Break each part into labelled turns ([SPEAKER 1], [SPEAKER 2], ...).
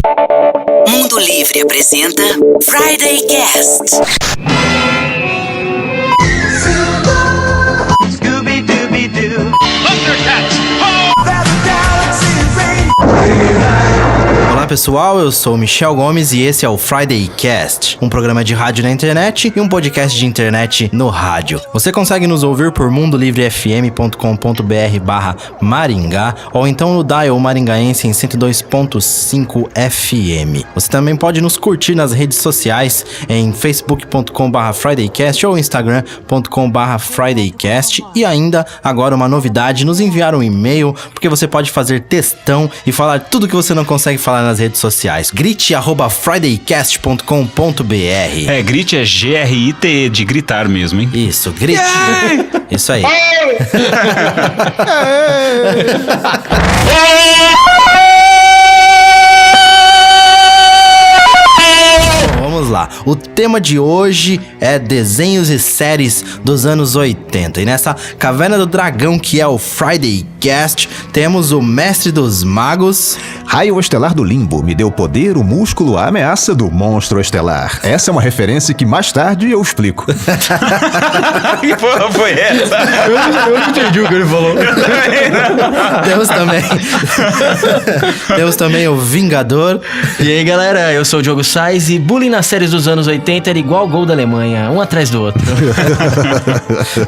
[SPEAKER 1] Mundo Livre apresenta Friday Cast. Scooby-Dooby-Doo. Thundercats.
[SPEAKER 2] Olá pessoal, eu sou o Michel Gomes e esse é o Friday Cast, um programa de rádio na internet e um podcast de internet no rádio. Você consegue nos ouvir por mundolivrefm.com.br/Maringá ou então no dial maringaense em 102.5 FM. Você também pode nos curtir nas redes sociais em facebook.com/FridayCast ou instagram.com/FridayCast e ainda, agora uma novidade, nos enviar um e-mail, porque você pode fazer textão e falar tudo que você não consegue falar nas redes sociais. Grite@fridaycast.com.br.
[SPEAKER 3] Grite é Grite de gritar mesmo, hein?
[SPEAKER 2] Isso, grite. Isso aí. Vamos lá, o tema de hoje é desenhos e séries dos anos 80. E nessa Caverna do Dragão, que é o Friday Cast, temos o mestre dos magos.
[SPEAKER 4] Raio estelar do limbo me deu poder, o músculo, a ameaça do monstro estelar. Essa é uma referência que mais tarde eu explico.
[SPEAKER 3] Que porra foi essa?
[SPEAKER 4] Eu não entendi o que ele falou.
[SPEAKER 2] Temos também o Vingador.
[SPEAKER 5] E aí galera, eu sou o Diogo Sainz e bullying nas séries dos anos 80 era igual gol da Alemanha, um atrás do outro.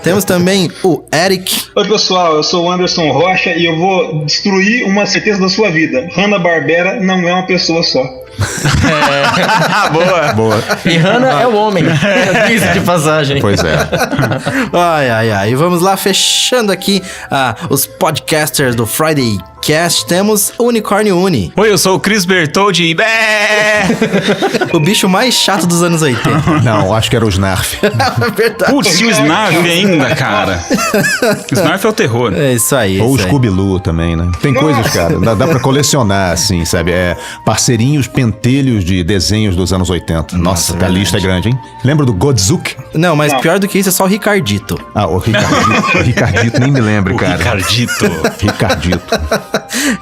[SPEAKER 2] Temos também o Eric.
[SPEAKER 6] Oi pessoal, eu sou o Anderson Rocha e eu vou destruir uma certeza da sua vida. Hanna-Barbera não é uma pessoa só.
[SPEAKER 4] Boa.
[SPEAKER 5] E Hanna é o homem. Diz de passagem.
[SPEAKER 4] Pois é.
[SPEAKER 2] Ai. E vamos lá, fechando aqui os podcasters do Friday Cast. Temos o Unicórnio Uni.
[SPEAKER 3] Oi, eu sou o Chris Bertoldi.
[SPEAKER 2] O bicho mais chato dos anos 80.
[SPEAKER 4] Não, acho que era o Snarf.
[SPEAKER 2] Verdade.
[SPEAKER 3] Putz, e o Snarf ainda, cara. Snarf é o terror.
[SPEAKER 2] É isso aí.
[SPEAKER 4] Ou o Scooby-Doo também, né? Tem coisas, cara, dá pra colecionar, assim, sabe? Parceirinhos, pentelhos de desenhos dos anos 80. Nossa, a lista é grande, hein? Lembra do Godzuk?
[SPEAKER 2] Não, mas pior do que isso é só o Ricardito.
[SPEAKER 4] O Ricardito. O Ricardito nem me lembro, cara.
[SPEAKER 3] Ricardito.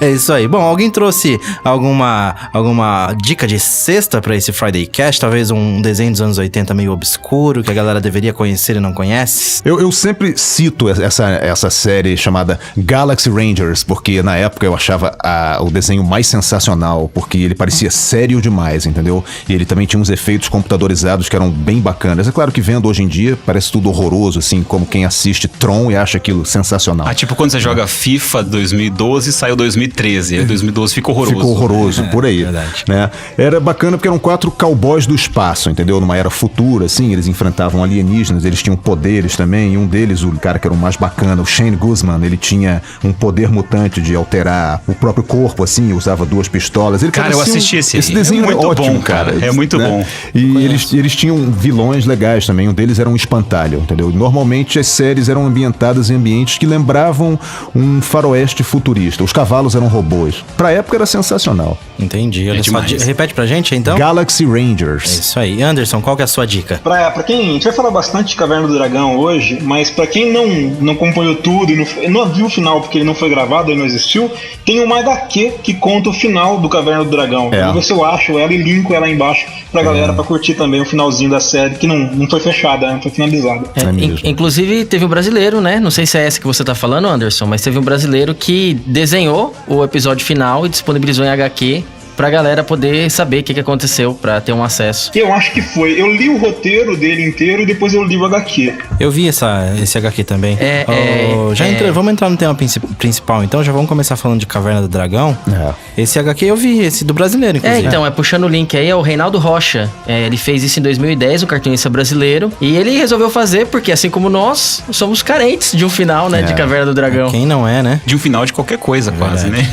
[SPEAKER 2] É isso aí. Bom, alguém trouxe alguma dica de sexta pra esse Friday Cast? Talvez um desenho dos anos 80 meio obscuro, que a galera deveria conhecer e não conhece?
[SPEAKER 4] Eu sempre cito essa série chamada Galaxy Rangers, porque na época eu achava o desenho mais sensacional, porque ele parecia sério demais, entendeu? E ele também tinha uns efeitos computadorizados que eram bem bacanas. É claro que vendo hoje em dia, parece tudo horroroso, assim, como quem assiste Tron e acha aquilo sensacional.
[SPEAKER 3] Tipo quando você joga FIFA 2012 e saiu 2013. Aí 2012 ficou horroroso.
[SPEAKER 4] Ficou horroroso, por aí.
[SPEAKER 2] Verdade.
[SPEAKER 4] Né? Era bacana porque eram 4 cowboys do espaço, entendeu? Numa era futura, assim, eles enfrentavam alienígenas, eles tinham poderes também, e um deles, o cara que era o mais bacana, o Shane Guzman, ele tinha um poder mutante de alterar o próprio corpo, assim, usava 2 pistolas.
[SPEAKER 3] Cara, eu assisti esse
[SPEAKER 4] desenho
[SPEAKER 3] é muito
[SPEAKER 4] ótimo,
[SPEAKER 3] bom, cara. É muito bom.
[SPEAKER 4] E eles tinham vilões legais também, um deles era um espantalho, entendeu? Normalmente as séries eram ambientadas em ambientes que lembravam um faroeste futurista. Os cavalos eram robôs. Pra época era sensacional.
[SPEAKER 2] Entendi. Repete pra gente, então.
[SPEAKER 4] Galaxy Rangers.
[SPEAKER 2] É isso aí. Anderson, qual que é a sua dica?
[SPEAKER 6] Pra quem, a gente vai falar bastante de Caverna do Dragão hoje, mas pra quem não acompanhou tudo e não viu o final porque ele não foi gravado, ele não existiu, tem uma HQ que conta o final do Caverna do Dragão. Vou ver se eu acho ela e linko ela embaixo pra galera pra curtir também o finalzinho da série, que não foi fechada, não foi finalizada.
[SPEAKER 5] Inclusive teve um brasileiro, né? Não sei se é essa que você tá falando, Anderson, mas teve um brasileiro que desenhou o episódio final e disponibilizou em HQ pra galera poder saber o que aconteceu, pra ter um acesso.
[SPEAKER 6] Eu acho que foi. Eu li o roteiro dele inteiro e depois eu li o HQ.
[SPEAKER 2] Eu vi esse HQ também. Vamos entrar no tema principal, então. Já vamos começar falando de Caverna do Dragão. Esse HQ eu vi, esse do brasileiro, inclusive.
[SPEAKER 5] Então, puxando o link aí, é o Reinaldo Rocha. Ele fez isso em 2010, um cartunista brasileiro. E ele resolveu fazer, porque assim como nós, somos carentes de um final, né, de Caverna do Dragão.
[SPEAKER 2] Quem não é, né?
[SPEAKER 3] De um final de qualquer coisa, quase, né?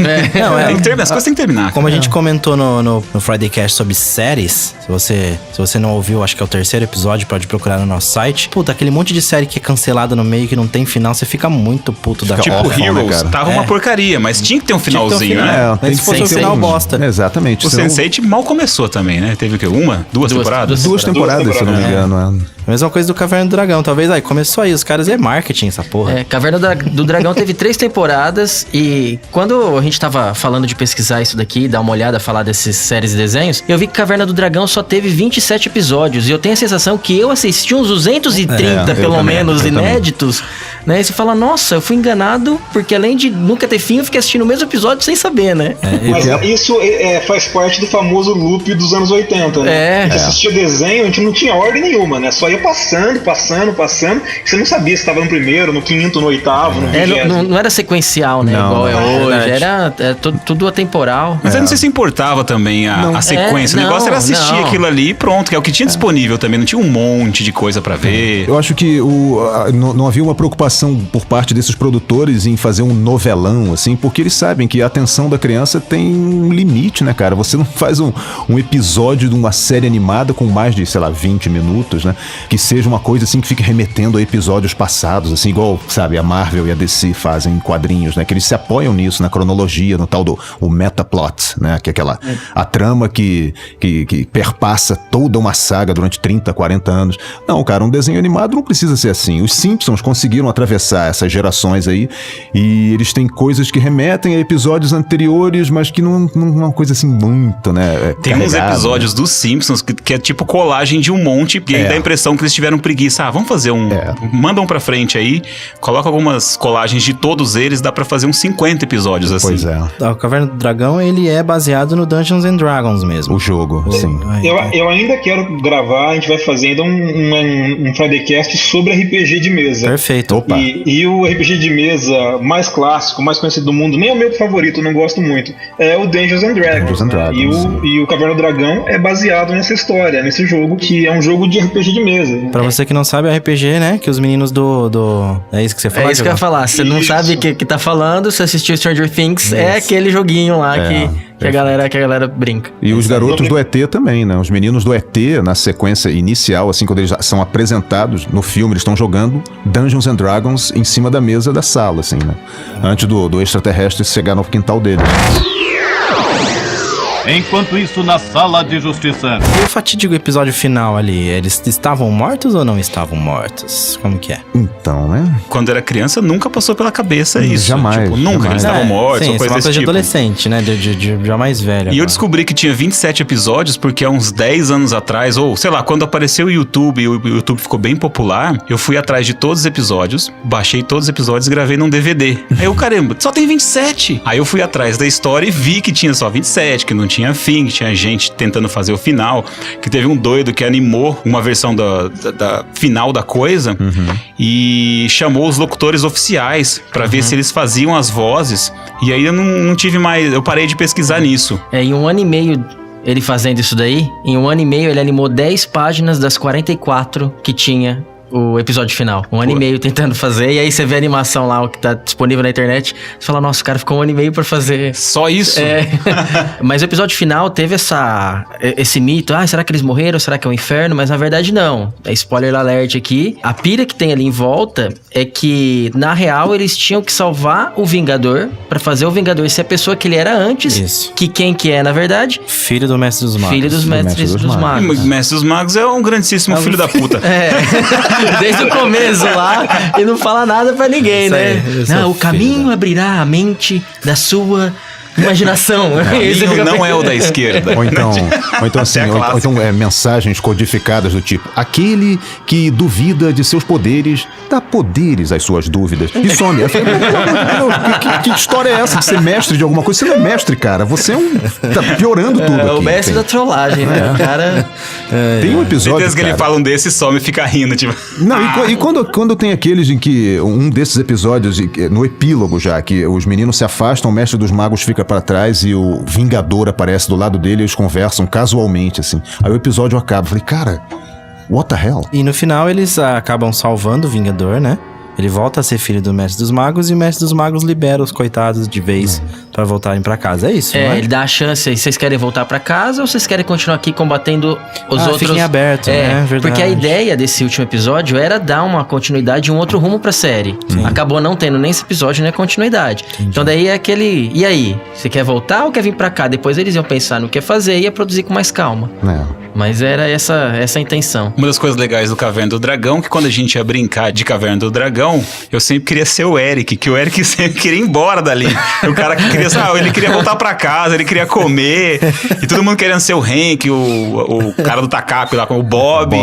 [SPEAKER 3] As coisas têm que terminar.
[SPEAKER 2] Como a gente comentou no Friday Cast sobre séries, se você não ouviu, acho que é o 3º episódio, pode procurar no nosso site. Puta, aquele monte de série que é cancelada no meio, que não tem final, você fica muito puto da
[SPEAKER 3] Tipo Heroes, tava uma porcaria, mas tinha que ter um finalzinho, né?
[SPEAKER 2] Mas se fosse um final bosta.
[SPEAKER 4] Exatamente.
[SPEAKER 3] O Sense8 mal começou também, né? Teve o quê? Duas temporadas?
[SPEAKER 4] Duas temporadas, se eu não me engano.
[SPEAKER 2] A mesma coisa do Caverna do Dragão. Talvez aí começou aí, os caras é marketing essa porra.
[SPEAKER 5] Caverna do Dragão teve 3 temporadas e quando a gente tava falando de pesquisar isso daqui, dar uma olhada, falar dessas séries e desenhos, eu vi que Caverna do Dragão só teve 27 episódios e eu tenho a sensação que eu assisti uns 230 pelo menos inéditos, né? E você fala, nossa, eu fui enganado porque além de nunca ter fim, eu fiquei assistindo o mesmo episódio sem saber, né?
[SPEAKER 6] Mas isso faz parte do famoso loop dos anos 80, né? A gente assistia desenho, a gente não tinha ordem nenhuma, né? Só ia passando, você não sabia se estava no primeiro, no quinto, no oitavo, no 20º.
[SPEAKER 5] Não era sequencial, né? Igual é hoje, era tudo atemporal.
[SPEAKER 3] Mas eu não sei se importava também a sequência. O negócio era assistir aquilo ali e pronto, que é o que tinha disponível também, não tinha um monte de coisa pra ver.
[SPEAKER 4] Eu acho que não havia uma preocupação por parte desses produtores em fazer um novelão, assim, porque eles sabem que a atenção da criança tem um limite, né, cara? Você não faz um episódio de uma série animada com mais de, sei lá, 20 minutos, né? Que seja uma coisa, assim, que fique remetendo a episódios passados, assim, igual, sabe, a Marvel e a DC fazem em quadrinhos, né? Que eles se apoiam nisso, na cronologia, no tal do metaplot, né? Que é a trama que perpassa toda uma saga durante 30, 40 anos. Não, cara, um desenho animado não precisa ser assim. Os Simpsons conseguiram atravessar essas gerações aí e eles têm coisas que remetem a episódios anteriores, mas que não é uma coisa assim muito, né?
[SPEAKER 3] Tem uns episódios dos Simpsons que é tipo colagem de um monte, e aí dá a impressão que eles tiveram preguiça. Vamos fazer mandam pra frente aí, coloca algumas colagens de todos eles, dá pra fazer uns 50 episódios assim.
[SPEAKER 4] Pois é.
[SPEAKER 2] O Caverna do Dragão, ele é baseado no Dungeons and Dragons mesmo.
[SPEAKER 4] O jogo, sim.
[SPEAKER 6] Eu ainda quero gravar, a gente vai fazer ainda um Fridaycast sobre RPG de mesa.
[SPEAKER 2] Perfeito.
[SPEAKER 4] Opa.
[SPEAKER 6] E o RPG de mesa mais clássico, mais conhecido do mundo, nem é o meu favorito, eu não gosto muito, é o Dungeons and Dragons. E o Caverna do Dragão é baseado nessa história, nesse jogo, que é um jogo de RPG de mesa.
[SPEAKER 2] Pra você que não sabe, é RPG, né? Que os meninos do... É isso que você fala?
[SPEAKER 5] É isso que eu ia falar. Você não sabe o que tá falando, você assistiu Stranger Things, é aquele joguinho lá que a galera brinca.
[SPEAKER 4] E os garotos do ET também, né? Os meninos do ET, na sequência inicial, assim, quando eles são apresentados no filme, eles estão jogando Dungeons and Dragons em cima da mesa da sala, assim, né? Antes do extraterrestre chegar no quintal deles.
[SPEAKER 7] Enquanto isso, na sala de justiça.
[SPEAKER 2] E o fatídico episódio final ali, eles estavam mortos ou não estavam mortos? Como que é?
[SPEAKER 4] Então, né?
[SPEAKER 3] Quando era criança, nunca passou pela cabeça isso.
[SPEAKER 4] Jamais.
[SPEAKER 3] Tipo, nunca eles estavam mortos,
[SPEAKER 2] sim,
[SPEAKER 3] ou coisa
[SPEAKER 2] uma
[SPEAKER 3] desse
[SPEAKER 2] coisa de
[SPEAKER 3] tipo.
[SPEAKER 2] adolescente, né? De já mais velho.
[SPEAKER 3] E eu descobri que tinha 27 episódios porque há uns 10 anos atrás, ou sei lá, quando apareceu o YouTube e o YouTube ficou bem popular, eu fui atrás de todos os episódios, baixei todos os episódios e gravei num DVD. Aí eu, caramba, só tem 27. Aí eu fui atrás da história e vi que tinha só 27, que não tinha fim, que tinha gente tentando fazer o final, que teve um doido que animou uma versão da final da coisa e chamou os locutores oficiais pra ver se eles faziam as vozes. E aí eu não tive mais, eu parei de pesquisar nisso.
[SPEAKER 5] Em 1 ano e meio ele fazendo isso daí, em 1 ano e meio ele animou 10 páginas das 44 que tinha o episódio final. 1 ano e meio tentando fazer, e aí você vê a animação lá, o que tá disponível na internet, você fala, nossa, o cara ficou 1 ano e meio pra fazer.
[SPEAKER 3] Só isso?
[SPEAKER 5] Mas o episódio final teve esse mito, será que eles morreram? Será que é um inferno? Mas na verdade não. É spoiler alert aqui. A pira que tem ali em volta é que, na real, eles tinham que salvar o Vingador pra fazer o Vingador ser a pessoa que ele era antes.
[SPEAKER 2] Isso.
[SPEAKER 5] Que quem que é, na verdade?
[SPEAKER 2] Filho do Mestre dos Magos.
[SPEAKER 5] Filho dos Mestres dos Magos.
[SPEAKER 3] O Mestre dos Magos é um grandíssimo filho da puta.
[SPEAKER 5] Desde o começo lá, e não fala nada pra ninguém,
[SPEAKER 2] Isso aí,
[SPEAKER 5] né? Não, o caminho abrirá a mente da sua imaginação.
[SPEAKER 3] Não é o da esquerda.
[SPEAKER 4] Ou então assim, ou então mensagens codificadas do tipo: aquele que duvida de seus poderes, dá poderes às suas dúvidas. E some. Que história é essa de ser mestre de alguma coisa? Você não é mestre, cara. Você tá piorando tudo aqui.
[SPEAKER 5] É o mestre da trollagem, né? O cara...
[SPEAKER 4] Tem um episódio,
[SPEAKER 3] certeza que ele fala desse e some e fica rindo, tipo...
[SPEAKER 4] Não, e quando tem aqueles em que um desses episódios, no epílogo já, que os meninos se afastam, o Mestre dos Magos fica pra trás e o Vingador aparece do lado dele e eles conversam casualmente, assim. Aí o episódio acaba. Eu falei, cara, what the hell?
[SPEAKER 2] E no final eles acabam salvando o Vingador, né? Ele volta a ser filho do Mestre dos Magos e o Mestre dos Magos libera os coitados de vez pra voltarem pra casa. É isso, não é?
[SPEAKER 5] Ele dá a chance aí. Vocês querem voltar pra casa ou vocês querem continuar aqui combatendo os outros?
[SPEAKER 2] Fiquem abertos, né? Verdade.
[SPEAKER 5] Porque a ideia desse último episódio era dar uma continuidade, um outro rumo pra série. Acabou não tendo nem esse episódio, nem a continuidade.
[SPEAKER 2] Entendi.
[SPEAKER 5] Então daí é aquele... E aí? Você quer voltar ou quer vir pra cá? Depois eles iam pensar no que fazer e ia produzir com mais calma. Mas era essa a intenção.
[SPEAKER 3] Uma das coisas legais do Caverna do Dragão, que quando a gente ia brincar de Caverna do Dragão, eu sempre queria ser o Eric, que o Eric sempre queria ir embora dali. O cara que queria, ele queria voltar pra casa, ele queria comer, e todo mundo querendo ser o Hank, o cara do Tacape lá, com o Bob.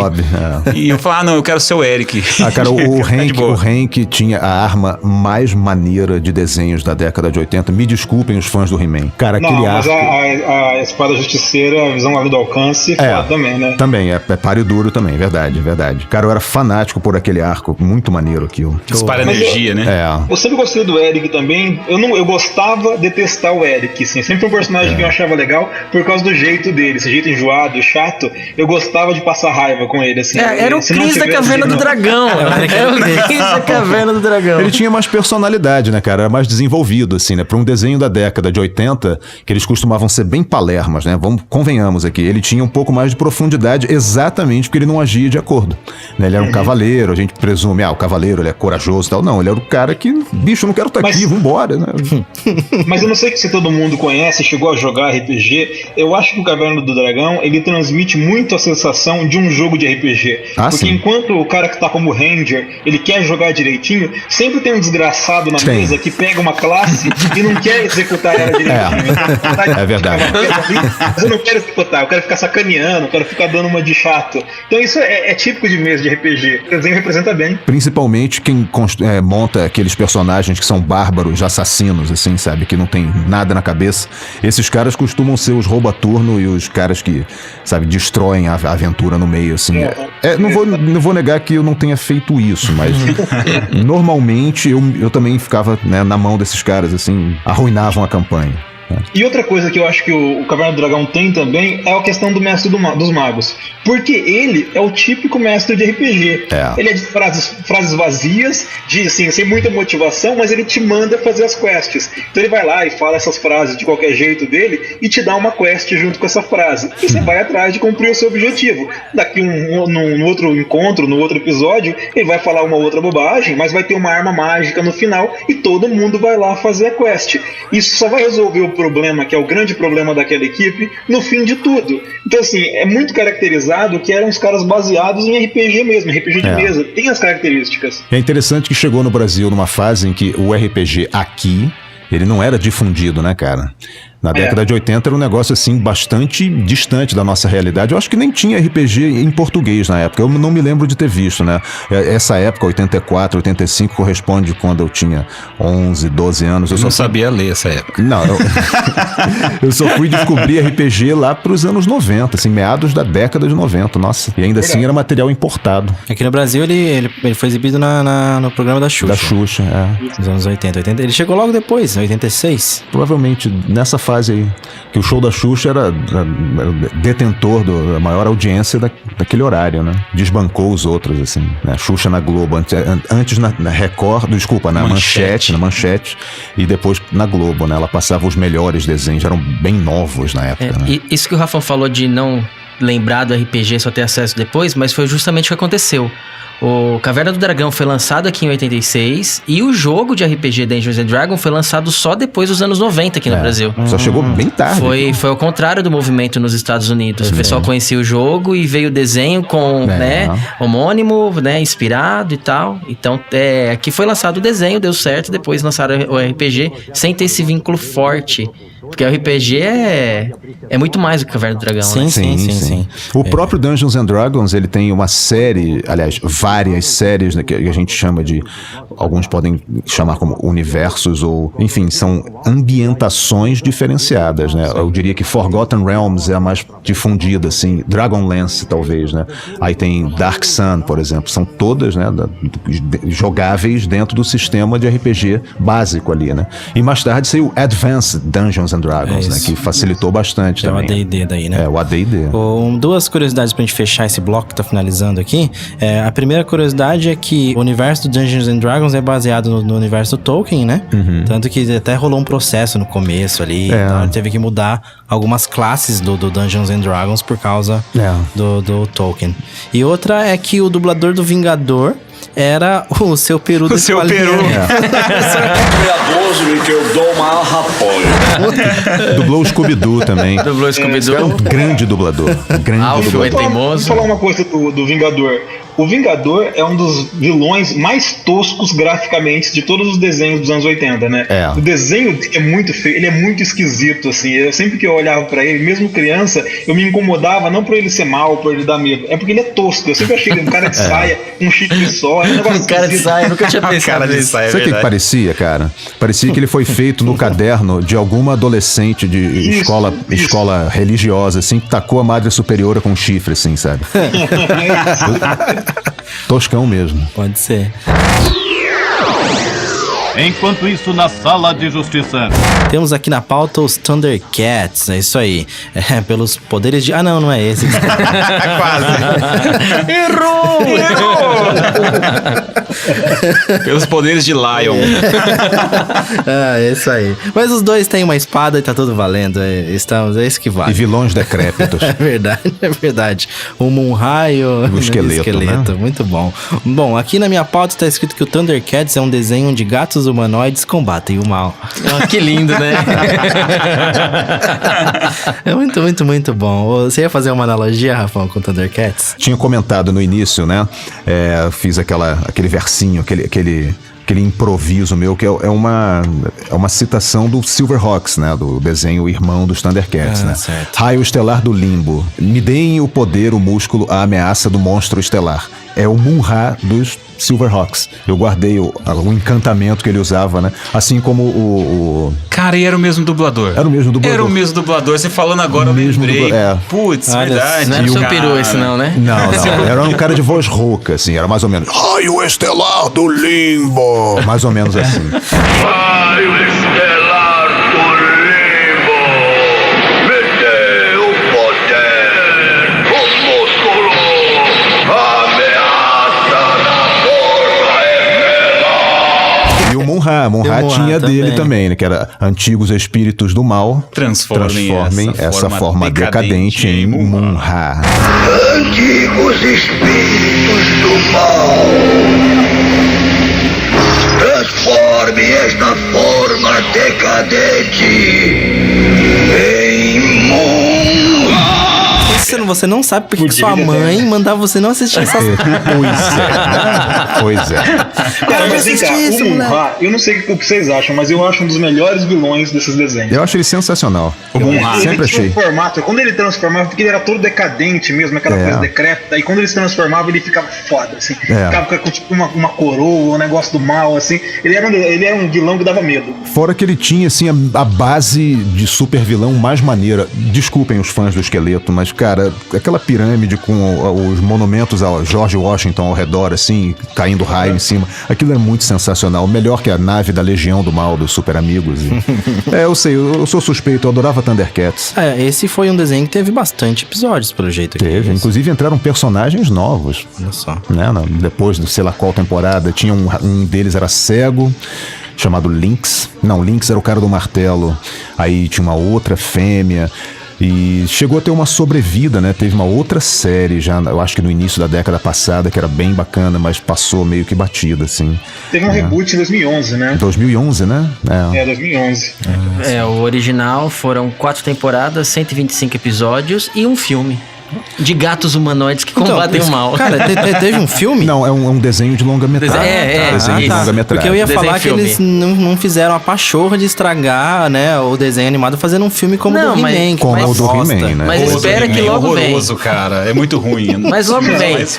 [SPEAKER 3] E eu falava, não, eu quero ser o Eric.
[SPEAKER 4] Cara, o Hank tinha a arma mais maneira de desenhos da década de 80. Me desculpem os fãs do He-Man. Cara, aquele arco...
[SPEAKER 6] Mas a espada justiceira, a visão ali do alcance, também, né?
[SPEAKER 4] Também, é páreo duro também, verdade. Cara, eu era fanático por aquele arco, muito maneiro aquilo.
[SPEAKER 3] Dispara energia, né?
[SPEAKER 6] Eu sempre gostei do Eric também. Eu gostava de testar o Eric, assim. Sempre um personagem que eu achava legal por causa do jeito dele, esse jeito enjoado e chato. Eu gostava de passar raiva com ele, assim.
[SPEAKER 5] Era o Chris da Caverna do Dragão. Era o Chris da Caverna do Dragão.
[SPEAKER 4] Ele tinha mais personalidade, né, cara? Era mais desenvolvido, assim, né? Pra um desenho da década de 80, que eles costumavam ser bem palermas, né? Convenhamos aqui. Ele tinha um pouco mais de profundidade, exatamente porque ele não agia de acordo. Né? Ele era um cavaleiro, a gente presume, o cavaleiro, ele é corajoso e tal. Não, ele era o cara que, bicho, eu não quero estar aqui, vambora, né?
[SPEAKER 6] Mas eu não sei se todo mundo conhece, chegou a jogar RPG. Eu acho que o Caverna do Dragão, ele transmite muito a sensação de um jogo de RPG. Porque enquanto o cara que tá como Ranger, ele quer jogar direitinho, sempre tem um desgraçado na mesa que pega uma classe e não quer executar ela direitinho.
[SPEAKER 4] É verdade.
[SPEAKER 6] Mas eu não quero executar, eu quero ficar sacaneando, eu quero ficar dando uma de chato. Então isso é típico de mesa de RPG. O desenho representa bem.
[SPEAKER 4] Principalmente quem monta aqueles personagens que são bárbaros, assassinos, assim, sabe? Que não tem nada na cabeça. Esses caras costumam ser os rouba-turno e os caras que, sabe, destroem a aventura no meio, assim. Não vou negar que eu não tenha feito isso, mas normalmente eu também ficava, né, na mão desses caras, assim, arruinavam a campanha.
[SPEAKER 6] E outra coisa que eu acho que o Caverna do Dragão tem também é a questão do mestre dos magos. Porque ele é o típico mestre de RPG. Ele é de frases vazias, de assim, sem muita motivação, mas ele te manda fazer as quests. Então ele vai lá e fala essas frases de qualquer jeito dele e te dá uma quest junto com essa frase. E você vai atrás de cumprir o seu objetivo. Daqui num outro encontro, no outro episódio, ele vai falar uma outra bobagem, mas vai ter uma arma mágica no final e todo mundo vai lá fazer a quest. Isso só vai resolver o problema, que é o grande problema daquela equipe, no fim de tudo. Então, assim, é muito caracterizado que eram os caras baseados em RPG mesmo, RPG de mesa. Tem as características.
[SPEAKER 4] É interessante que chegou no Brasil numa fase em que o RPG aqui, ele não era difundido, né, cara? Na década de 80 era um negócio, assim, bastante distante da nossa realidade. Eu acho que nem tinha RPG em português na época. Eu não me lembro de ter visto, né? Essa época, 84, 85, corresponde quando eu tinha 11, 12 anos.
[SPEAKER 3] Eu não sabia ler essa época.
[SPEAKER 4] Não, eu só fui descobrir RPG lá pros anos 90, assim, meados da década de 90, nossa. E ainda assim era material importado.
[SPEAKER 2] Aqui no Brasil ele foi exibido no programa da Xuxa.
[SPEAKER 4] Da Xuxa,
[SPEAKER 2] nos anos 80. Ele chegou logo depois, em 86.
[SPEAKER 4] Provavelmente nessa fase aí, que o show da Xuxa era detentor da maior audiência daquele horário, né? Desbancou os outros, assim, né? Xuxa na Globo, antes na Record, na Manchete, e depois na Globo, né? Ela passava os melhores desenhos, eram bem novos na época, né?
[SPEAKER 5] E isso que o Rafa falou de não lembrar do RPG, só ter acesso depois, mas foi justamente o que aconteceu. O Caverna do Dragão foi lançado aqui em 86 e o jogo de RPG Dungeons & Dragons foi lançado só depois dos anos 90 aqui no Brasil.
[SPEAKER 4] Só chegou bem tarde.
[SPEAKER 5] Foi ao contrário do movimento nos Estados Unidos. O pessoal conhecia o jogo e veio o desenho com, homônimo, né, inspirado e tal. Então, aqui foi lançado o desenho, deu certo, depois lançaram o RPG sem ter esse vínculo forte. Porque o RPG é muito mais do que Caverna do Dragão, né?
[SPEAKER 2] Sim.
[SPEAKER 4] O próprio Dungeons & Dragons, ele tem uma série, aliás, várias séries, né, que a gente chama de... Alguns podem chamar como universos ou... Enfim, são ambientações diferenciadas, né? Eu diria que Forgotten Realms é a mais difundida, assim. Dragonlance, talvez, né? Aí tem Dark Sun, por exemplo. São todas, né, jogáveis dentro do sistema de RPG básico ali, né? E mais tarde saiu Advanced Dungeons & and Dragons, né? Que facilitou bastante
[SPEAKER 2] É o
[SPEAKER 4] também.
[SPEAKER 2] AD&D daí, né?
[SPEAKER 4] É, o AD&D.
[SPEAKER 2] Duas curiosidades pra gente fechar esse bloco que tá finalizando aqui. A primeira curiosidade é que o universo do Dungeons and Dragons é baseado no universo do Tolkien, né? Tanto que até rolou um processo no começo ali. Então ele teve que mudar algumas classes do Dungeons and Dragons por causa do Tolkien. E outra é que o dublador do Vingador era o seu peru do
[SPEAKER 3] seu peru.
[SPEAKER 8] que eu dou uma apoio.
[SPEAKER 4] Dublou o Scooby-Doo também.
[SPEAKER 5] Dublou o Scooby-Doo.
[SPEAKER 4] É um grande dublador.
[SPEAKER 5] Alfio
[SPEAKER 4] dublador.
[SPEAKER 5] é teimoso.
[SPEAKER 6] Vou falar uma coisa do Vingador. O Vingador é um dos vilões mais toscos graficamente de todos os desenhos dos anos 80, né? O desenho é muito feio, ele é muito esquisito, assim. Sempre que eu olhava pra ele, mesmo criança, eu me incomodava, não por ele ser mal, por ele dar medo, é porque ele é tosco. Eu sempre achei ele um cara de saia, um chifre só, um negócio
[SPEAKER 5] Cara de
[SPEAKER 6] esquisito.
[SPEAKER 5] saia, eu nunca tinha pensado nisso.
[SPEAKER 4] Sabe o que parecia, cara? Parecia que ele foi feito no caderno de alguma adolescente de escola religiosa, assim, que tacou a Madre Superiora com um chifre, assim, sabe? Toscão mesmo.
[SPEAKER 2] Pode ser.
[SPEAKER 7] Enquanto isso, na Sala de Justiça.
[SPEAKER 2] Temos aqui na pauta os Thundercats, é isso aí. Pelos poderes de... Ah, não é esse.
[SPEAKER 3] Errou! Pelos poderes de Lion.
[SPEAKER 2] É isso aí. Mas os dois têm uma espada e tá tudo valendo. É isso que
[SPEAKER 4] E
[SPEAKER 2] vale.
[SPEAKER 4] vilões decrépitos.
[SPEAKER 2] É verdade. O Moonra e o
[SPEAKER 4] esqueleto, né?
[SPEAKER 2] Muito bom. Bom, aqui na minha pauta tá escrito que o Thundercats é um desenho onde gatos humanoides combatem o mal.
[SPEAKER 5] Ah, que lindo, né?
[SPEAKER 2] É muito bom. Você ia fazer uma analogia, Rafão, com o Thundercats?
[SPEAKER 4] Tinha comentado no início, né? Fiz aquele versinho, aquele improviso meu, que é uma citação do Silverhawks, né? Do desenho irmão dos Thundercats, né?
[SPEAKER 2] Certo.
[SPEAKER 4] Raio estelar do limbo. Me deem o poder, o músculo, a ameaça do monstro estelar. É o Moonra dos Silverhawks. Eu guardei o encantamento que ele usava, né? Assim como o...
[SPEAKER 3] Cara, e era o mesmo dublador.
[SPEAKER 4] Era o mesmo dublador.
[SPEAKER 3] Era o mesmo dublador. Você falando agora, eu
[SPEAKER 4] Mesmo
[SPEAKER 3] lembrei.
[SPEAKER 4] dublador,
[SPEAKER 3] Putz, verdade.
[SPEAKER 5] Não era o seu
[SPEAKER 3] cara.
[SPEAKER 5] peru esse não, né?
[SPEAKER 4] Não. Era um cara de voz rouca, assim. Era mais ou menos... Raio estelar do limbo. Mais ou menos assim.
[SPEAKER 8] Raio estelar do limbo. Me dê o poder, o músculo, a ameaça da forma estelar.
[SPEAKER 4] E o Moonra tinha dele também, né? Que era antigos espíritos do mal
[SPEAKER 3] Transformem
[SPEAKER 4] essa forma decadente em Moonra.
[SPEAKER 8] Antigos espíritos do mal, transforme esta forma decadente em Moonra.
[SPEAKER 2] Você não sabe porque que sua mãe mandava você não assistir essas...
[SPEAKER 4] Pois é.
[SPEAKER 6] Cara, mas vem cá,
[SPEAKER 2] assistir isso,
[SPEAKER 6] o Moonra, eu não sei o que vocês acham, mas eu acho um dos melhores vilões desses desenhos.
[SPEAKER 4] Eu acho ele sensacional. Sempre achei.
[SPEAKER 6] O formato, quando ele transformava, porque ele era todo decadente mesmo, aquela coisa decrépita, e quando ele se transformava, ele ficava foda, assim. Ficava com tipo uma coroa, um negócio do mal, assim. Ele era um vilão que dava medo.
[SPEAKER 4] Fora que ele tinha, assim, a base de super vilão mais maneira. Desculpem os fãs do esqueleto, mas, cara, aquela pirâmide com os monumentos ao George Washington ao redor, assim, caindo raio em cima, aquilo era muito sensacional. Melhor que a nave da Legião do Mal, dos Super Amigos. Eu sei, eu sou suspeito, eu adorava Thundercats.
[SPEAKER 2] Esse foi um desenho que teve bastante episódios, pelo jeito aqui.
[SPEAKER 4] Teve, inclusive entraram personagens novos.
[SPEAKER 2] Olha só.
[SPEAKER 4] Né? Depois de sei lá qual temporada, tinha um deles era cego, chamado Lynx. Não, Lynx era o cara do martelo. Aí tinha uma outra fêmea. E chegou a ter uma sobrevida, né? Teve uma outra série já, eu acho que no início da década passada, que era bem bacana, mas passou meio que batida, assim.
[SPEAKER 6] Teve um reboot em 2011, né?
[SPEAKER 4] 2011, né?
[SPEAKER 6] 2011.
[SPEAKER 5] O original foram 4 temporadas, 125 episódios e um filme. De gatos humanoides que combatem o mal.
[SPEAKER 2] Cara, teve um filme?
[SPEAKER 4] Não, é um desenho de longa-metragem. Desenho de
[SPEAKER 5] isso.
[SPEAKER 4] longa-metragem.
[SPEAKER 2] Porque eu ia
[SPEAKER 5] Desenho
[SPEAKER 2] falar que
[SPEAKER 5] filme.
[SPEAKER 2] eles não fizeram a pachorra de estragar, né, o desenho animado fazendo um filme como
[SPEAKER 5] Não,
[SPEAKER 2] o do
[SPEAKER 5] mas-
[SPEAKER 2] He-Man. que
[SPEAKER 4] Como
[SPEAKER 2] mais
[SPEAKER 4] o do
[SPEAKER 2] bosta.
[SPEAKER 4] He-Man, né?
[SPEAKER 5] Mas espera que logo vem.
[SPEAKER 3] Horroroso, cara. É muito ruim.
[SPEAKER 5] Mas logo vem.
[SPEAKER 3] Mas-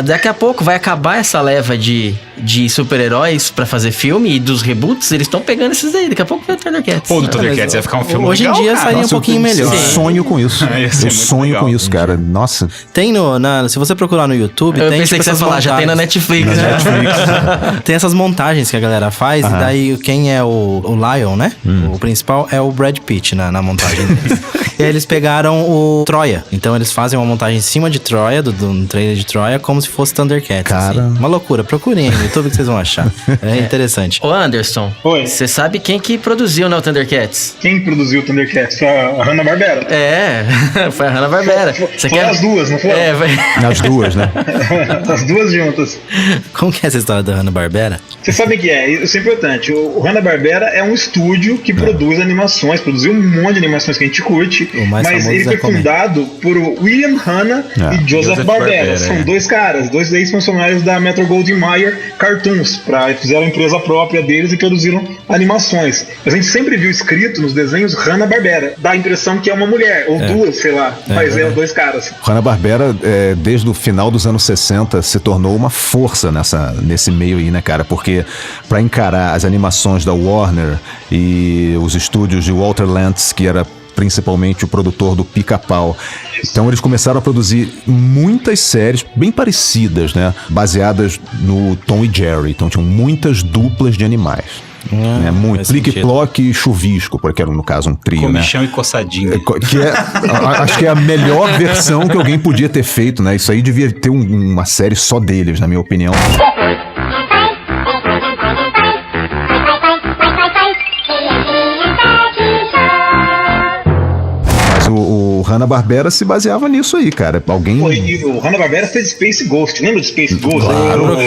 [SPEAKER 5] Daqui a pouco vai acabar essa leva de de super-heróis pra fazer filme e dos reboots, eles estão pegando esses aí. Daqui a pouco vai o Thundercats.
[SPEAKER 3] Pô, do Thundercats ia ficar um filme
[SPEAKER 2] Hoje
[SPEAKER 3] legal,
[SPEAKER 2] em dia
[SPEAKER 3] cara.
[SPEAKER 2] sairia um pouquinho melhor.
[SPEAKER 4] Eu sonho com isso.
[SPEAKER 3] Ia ser
[SPEAKER 4] Eu
[SPEAKER 3] muito
[SPEAKER 4] sonho
[SPEAKER 3] legal.
[SPEAKER 4] com isso, cara. Nossa.
[SPEAKER 2] Tem se você procurar no YouTube,
[SPEAKER 5] Eu
[SPEAKER 2] tem
[SPEAKER 5] pensei que você ia
[SPEAKER 2] essas
[SPEAKER 5] falar, já tem na
[SPEAKER 2] montagens.
[SPEAKER 5] Netflix, né?
[SPEAKER 2] Tem essas montagens que a galera faz, e daí quem é o Lion, né? O principal é o Brad Pitt na montagem deles. E aí eles pegaram o Troia. Então eles fazem uma montagem em cima de Troia, do trailer de Troia, como se fosse Thundercats.
[SPEAKER 4] Cara.
[SPEAKER 2] Assim. Uma loucura. Procurem aí no YouTube que vocês vão achar. É interessante.
[SPEAKER 5] Ô Anderson,
[SPEAKER 6] Oi.
[SPEAKER 5] você sabe quem que produziu, né, o Thundercats?
[SPEAKER 6] Quem produziu o Thundercats? Foi a Hanna-Barbera.
[SPEAKER 5] É, foi a Hanna-Barbera. Você
[SPEAKER 6] Foi as duas, não foi?
[SPEAKER 5] É, vai...
[SPEAKER 4] As duas, né?
[SPEAKER 6] As duas juntas.
[SPEAKER 2] Como que é essa história da Hanna-Barbera?
[SPEAKER 6] Você sabe o que é? Isso é importante. O Hanna-Barbera é um estúdio que produz animações, produziu um monte de animações que a gente curte,
[SPEAKER 2] O mais
[SPEAKER 6] mas
[SPEAKER 2] famoso
[SPEAKER 6] ele
[SPEAKER 2] é
[SPEAKER 6] foi
[SPEAKER 2] Conan.
[SPEAKER 6] fundado por William Hanna e Joseph Barbera. São dois caras, dois ex-funcionários da Metro-Goldwyn-Mayer Cartoons, fizeram a empresa própria deles e produziram animações. A gente sempre viu escrito nos desenhos Hanna-Barbera, dá a impressão que é uma mulher, ou duas, sei lá, mas é dois caras.
[SPEAKER 4] Hanna-Barbera, desde o final dos anos 60, se tornou uma força nesse meio aí, né, cara? Porque pra encarar as animações da Warner e os estúdios de Walter Lantz, que era principalmente o produtor do Pica-Pau. Então eles começaram a produzir muitas séries bem parecidas, né? Baseadas no Tom e Jerry. Então tinham muitas duplas de animais. Né? Muito.
[SPEAKER 2] faz
[SPEAKER 4] Plique,
[SPEAKER 2] sentido.
[SPEAKER 4] Ploque e Chuvisco, porque era no caso um trio, né?
[SPEAKER 3] Comichão e coçadinho.
[SPEAKER 4] Acho que é a melhor versão que alguém podia ter feito, né? Isso aí devia ter uma série só deles, na minha opinião. Mas o Hanna-Barbera se baseava nisso aí, cara. Alguém...
[SPEAKER 6] E o Hanna-Barbera fez Space Ghost, lembra de Space Ghost?
[SPEAKER 2] Claro.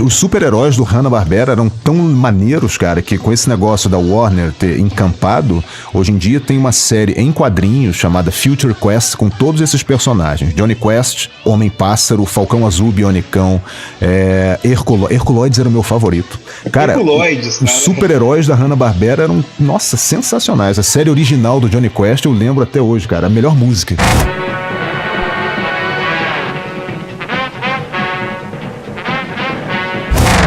[SPEAKER 4] Os super-heróis do Hanna-Barbera eram tão maneiros, cara, que com esse negócio da Warner ter encampado, hoje em dia tem uma série em quadrinhos chamada Future Quest com todos esses personagens. Johnny Quest, Homem-Pássaro, Falcão Azul, Bionicão, Herculoides era o meu favorito. Cara,
[SPEAKER 6] Herculoides,
[SPEAKER 4] os
[SPEAKER 6] cara.
[SPEAKER 4] super-heróis da Hanna-Barbera eram, nossa, sensacionais. A série original do Johnny Quest eu lembro até hoje, cara, a melhor música.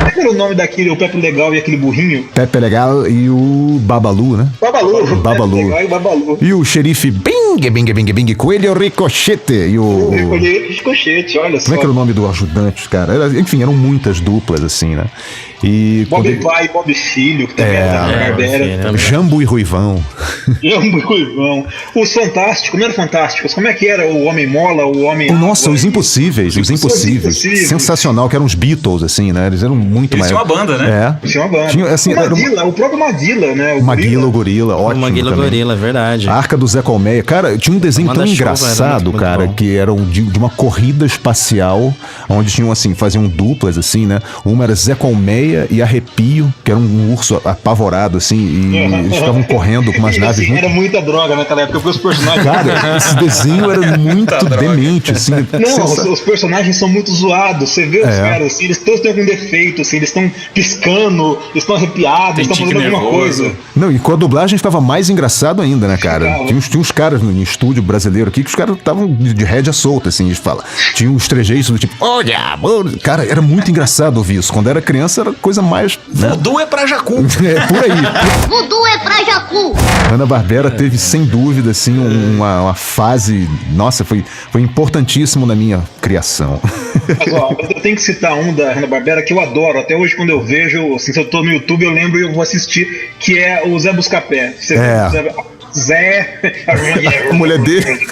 [SPEAKER 6] Qual era o nome daquele, o Pepe Legal e aquele burrinho?
[SPEAKER 4] Pepe Legal e o Babalu, né?
[SPEAKER 6] Babalu.
[SPEAKER 4] Babalu.
[SPEAKER 6] Pepe Legal e Babalu.
[SPEAKER 4] E o xerife Bing, Coelho Ricochete. E o...
[SPEAKER 6] Eu escolhi Ricochete, olha só.
[SPEAKER 4] Como é que era o nome do ajudante, cara? Enfim, eram muitas duplas, assim, né? E
[SPEAKER 6] Bob Pai e Bob Filho, que também era da Hanna-Barbera.
[SPEAKER 4] Jambo e Ruivão.
[SPEAKER 6] Jambo e Ruivão. Os Fantásticos, não eram Fantásticos? Como é que era o Homem Mola, o Homem...
[SPEAKER 4] Nossa, os Impossíveis. Sensacional, que eram os Beatles, assim, né? Eles eram muito
[SPEAKER 3] Eles
[SPEAKER 4] mais...
[SPEAKER 3] tinham uma banda, né?
[SPEAKER 6] Tinha uma banda.
[SPEAKER 4] Tinha, assim, era
[SPEAKER 6] O próprio Maguila, né?
[SPEAKER 4] o Maguila, o Gorila, ótimo.
[SPEAKER 2] O Maguila
[SPEAKER 4] também.
[SPEAKER 2] Gorila, é verdade.
[SPEAKER 4] A Arca do Zé Colmeia. Cara, tinha um desenho tão
[SPEAKER 2] Manda-chuva,
[SPEAKER 4] engraçado,
[SPEAKER 2] era muito
[SPEAKER 4] cara,
[SPEAKER 2] bom.
[SPEAKER 4] que era de uma corrida espacial, onde tinham, assim, faziam duplas, assim, né? Uma era Zé Colmeia e Arrepio, que era um urso apavorado, assim, e eles estavam correndo com umas naves muito...
[SPEAKER 6] Era muita droga naquela época, porque os personagens...
[SPEAKER 4] Cara, esse desenho era muito demente, assim.
[SPEAKER 6] Não, os personagens são muito zoados. Você vê os caras, assim, eles todos têm algum defeito, assim, eles estão piscando, eles estão arrepiados, eles estão fazendo alguma coisa.
[SPEAKER 4] Não, e com a dublagem ficava mais engraçado ainda, né, cara? Tinha uns caras no estúdio brasileiro aqui que os caras estavam de rédea solta, assim, de falar. Tinha uns trejeitos do tipo, olha, amor. Cara, era muito engraçado ouvir isso. Quando era criança era a coisa mais... Né?
[SPEAKER 3] Voodoo é pra Jacu.
[SPEAKER 4] É, por aí.
[SPEAKER 9] Voodoo é pra Jacu.
[SPEAKER 4] Hanna-Barbera teve, sem dúvida, assim, uma fase... Nossa, foi importantíssimo na minha criação.
[SPEAKER 6] Mas, ó, eu tenho que citar um da Hanna-Barbera que eu adoro. Até hoje, quando eu vejo, assim, se eu tô no YouTube, eu lembro e eu vou assistir, que é o Zé Buscapé. Você vê Zé...
[SPEAKER 4] A mulher dele.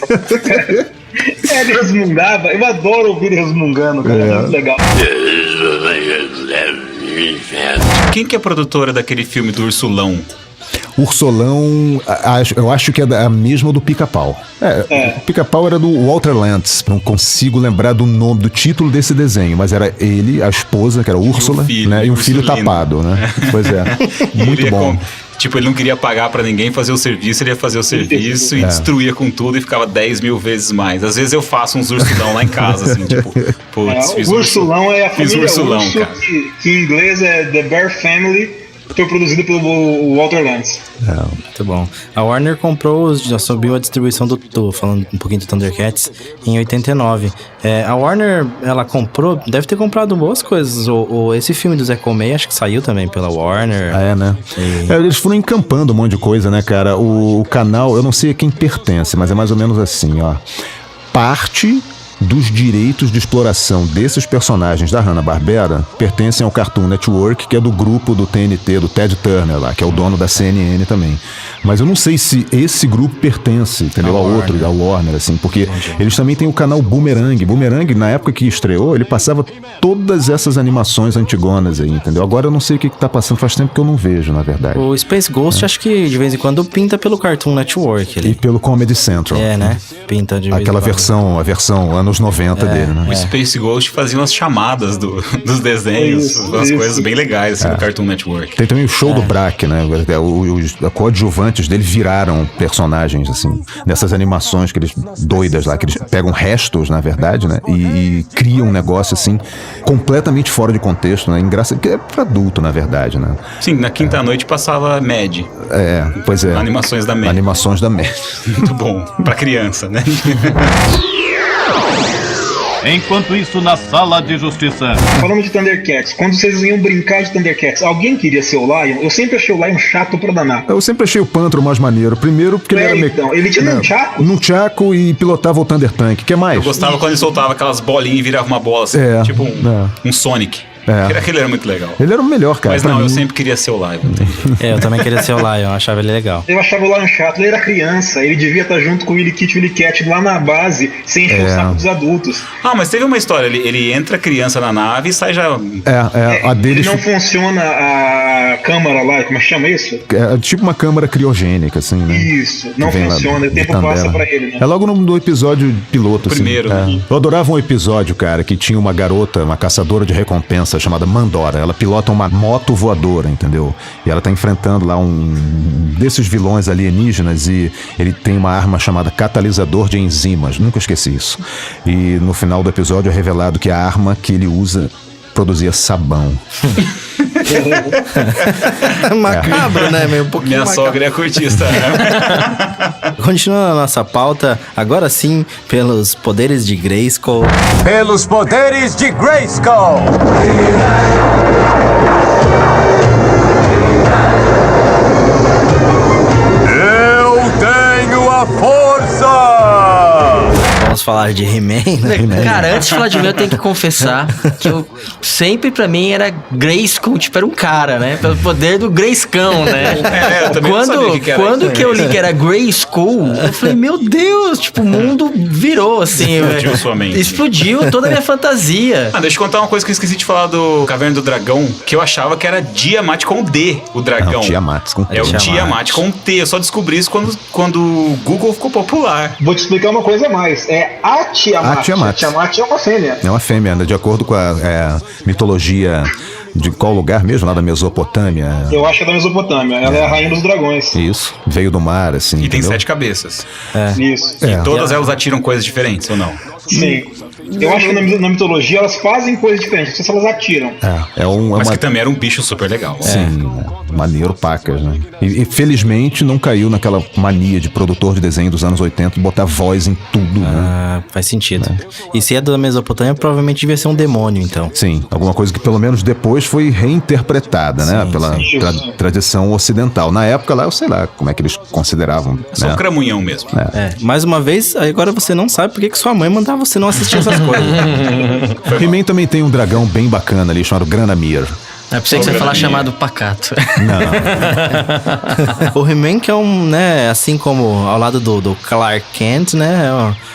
[SPEAKER 6] Ele resmungava. Eu adoro ouvir ele resmungando, cara. É muito legal.
[SPEAKER 3] Quem que é a produtora daquele filme do Ursulão?
[SPEAKER 4] Ursolão, eu acho que é a mesma do Pica-Pau. O Pica-Pau era do Walter Lantz. Não consigo lembrar do nome, do título desse desenho, mas era ele, a esposa, que era Úrsula, né, e um filho tapado, né? Pois é, muito bom.
[SPEAKER 3] Tipo, ele não queria pagar pra ninguém fazer o serviço, ele ia fazer o serviço e destruía com tudo e ficava 10 mil vezes mais. Às vezes eu faço uns ursulão lá em casa, assim, tipo, putz,
[SPEAKER 6] O Ursulão é a família
[SPEAKER 3] Ursulão,
[SPEAKER 6] Urso,
[SPEAKER 3] cara.
[SPEAKER 6] que em inglês é The Bear Family. foi produzido pelo Walter Lantz.
[SPEAKER 2] Muito bom. A Warner assumiu a distribuição falando um pouquinho do Thundercats, em 89. A Warner, ela comprou, deve ter comprado boas coisas. Esse filme do Zé Colmeia, acho que saiu também pela Warner.
[SPEAKER 4] Né? Eles foram encampando um monte de coisa, né, cara? O canal, eu não sei a quem pertence, mas é mais ou menos assim, ó. Parte dos direitos de exploração desses personagens da Hanna-Barbera pertencem ao Cartoon Network, que é do grupo do TNT, do Ted Turner lá, que é o dono da CNN também. Mas eu não sei se esse grupo pertence, entendeu? Da Warner, assim, porque eles também têm o canal Boomerang. Boomerang, na época que estreou, ele passava todas essas animações antigonas aí, entendeu? Agora eu não sei o que tá passando, faz tempo que eu não vejo, na verdade.
[SPEAKER 2] O Space Ghost, acho que de vez em quando pinta pelo Cartoon Network.
[SPEAKER 4] E pelo Comedy Central.
[SPEAKER 2] Né? Pinta de vez
[SPEAKER 4] aquela
[SPEAKER 2] em quando.
[SPEAKER 4] A versão anos 90 dele, né?
[SPEAKER 3] O Space Ghost fazia umas chamadas dos desenhos, umas coisas bem legais assim, do Cartoon Network.
[SPEAKER 4] Tem também o show do Brack, né? Os coadjuvantes dele viraram personagens, assim, dessas animações que eles doidas lá, que eles pegam restos, na verdade, né? E criam um negócio, assim, completamente fora de contexto, né? Engraçado, que é pra adulto, na verdade, né?
[SPEAKER 3] Sim, na quinta-noite passava Mad.
[SPEAKER 4] Pois é.
[SPEAKER 3] Animações da Mad.
[SPEAKER 4] Animações da Mad.
[SPEAKER 3] Muito bom. Pra criança, né?
[SPEAKER 7] Enquanto isso, na sala de justiça.
[SPEAKER 6] Falando de Thundercats, quando vocês iam brincar de Thundercats, alguém queria ser o Lion? Eu sempre achei o Lion chato pra danar.
[SPEAKER 4] Eu sempre achei o Pantro mais maneiro. Primeiro porque ele era
[SPEAKER 6] então, ele tinha nunchaku?
[SPEAKER 4] Nunchaku e pilotava o Thunder Tank. O que mais?
[SPEAKER 3] Eu gostava quando ele soltava aquelas bolinhas e virava uma bola assim, tipo um Sonic. Aquele era muito legal.
[SPEAKER 4] Ele era o melhor, cara.
[SPEAKER 3] Mas não, eu sempre queria ser o Lion.
[SPEAKER 2] Eu também queria ser o Lion, eu achava ele legal.
[SPEAKER 6] Eu achava o Lion chato, ele era criança, ele devia estar junto com o Willy Kit e Willy Cat lá na base, sem encher o saco dos adultos.
[SPEAKER 3] Mas teve uma história, ele entra criança na nave e sai já...
[SPEAKER 4] A dele...
[SPEAKER 6] Não funciona a câmara lá, como é que chama isso?
[SPEAKER 4] É tipo uma câmara criogênica, assim, né?
[SPEAKER 6] Isso, não funciona, o tempo passa pra ele, né?
[SPEAKER 4] É logo no episódio piloto, assim.
[SPEAKER 3] Primeiro, né?
[SPEAKER 4] Eu adorava um episódio, cara, que tinha uma garota, uma caçadora de recompensa chamada Mandora. Ela pilota uma moto voadora, entendeu? E ela tá enfrentando lá um desses vilões alienígenas e ele tem uma arma chamada catalisador de enzimas. Nunca esqueci isso. E no final do episódio é revelado que a arma que ele usa produzia sabão.
[SPEAKER 2] Macabro, né? Meio um pouquinho
[SPEAKER 3] Minha
[SPEAKER 2] macabro.
[SPEAKER 3] sogra é cortista.
[SPEAKER 2] Continuando a nossa pauta, agora sim, pelos poderes de Grayskull.
[SPEAKER 9] Pelos poderes de Grayskull! Eu tenho a força!
[SPEAKER 2] Vamos falar de He-Man, né?
[SPEAKER 5] Cara, antes de falar de mim, eu tenho que confessar que eu sempre pra mim era Grayskull, tipo, era um cara, né? Pelo poder do Grayscão, né?
[SPEAKER 3] Eu também não sabia o que era
[SPEAKER 5] quando
[SPEAKER 3] isso.
[SPEAKER 5] que eu li que era Grayskull, eu falei, meu Deus, tipo, o mundo virou, assim.
[SPEAKER 3] Explodiu sua mente.
[SPEAKER 5] Explodiu toda a minha fantasia.
[SPEAKER 3] Deixa eu contar uma coisa que eu esqueci de falar do Caverna do Dragão, que eu achava que era Tiamat com D, o dragão.
[SPEAKER 4] Não, Tiamat com T.
[SPEAKER 3] É o Tiamat com T. Eu só descobri isso quando o Google ficou popular.
[SPEAKER 6] Vou te explicar uma coisa a mais. É a Tiamat.
[SPEAKER 4] A Tiamat.
[SPEAKER 6] A Tiamat é uma fêmea.
[SPEAKER 4] É uma fêmea, de acordo com a mitologia de qual lugar mesmo? Lá da Mesopotâmia.
[SPEAKER 6] Eu acho que é da Mesopotâmia. Ela é a rainha dos dragões.
[SPEAKER 4] Isso. Veio do mar, assim.
[SPEAKER 3] E tem
[SPEAKER 4] entendeu?
[SPEAKER 3] 7 cabeças.
[SPEAKER 6] Isso.
[SPEAKER 3] E todas elas atiram coisas diferentes, ou não?
[SPEAKER 6] Sim. Eu acho que na mitologia elas fazem coisas diferentes, não sei se elas atiram.
[SPEAKER 3] Mas que também era um bicho super legal.
[SPEAKER 4] Sim, maneiro pacas, né? E felizmente não caiu naquela mania de produtor de desenho dos anos 80 botar voz em tudo, né?
[SPEAKER 2] Faz sentido. E se é da Mesopotâmia, provavelmente devia ser um demônio, então.
[SPEAKER 4] Sim, alguma coisa que pelo menos depois foi reinterpretada, né? Pela tradição ocidental. Na época lá, eu sei lá como é que eles consideravam.
[SPEAKER 3] Só um cramunhão mesmo.
[SPEAKER 2] Mais uma vez, agora você não sabe por que sua mãe mandava você não assistir essas coisas.
[SPEAKER 4] He-Man também tem um dragão bem bacana ali, chamado Granamir.
[SPEAKER 5] É pra você que você vai falar chamado pacato.
[SPEAKER 2] O He-Man que é né, assim como ao lado do Clark Kent, né?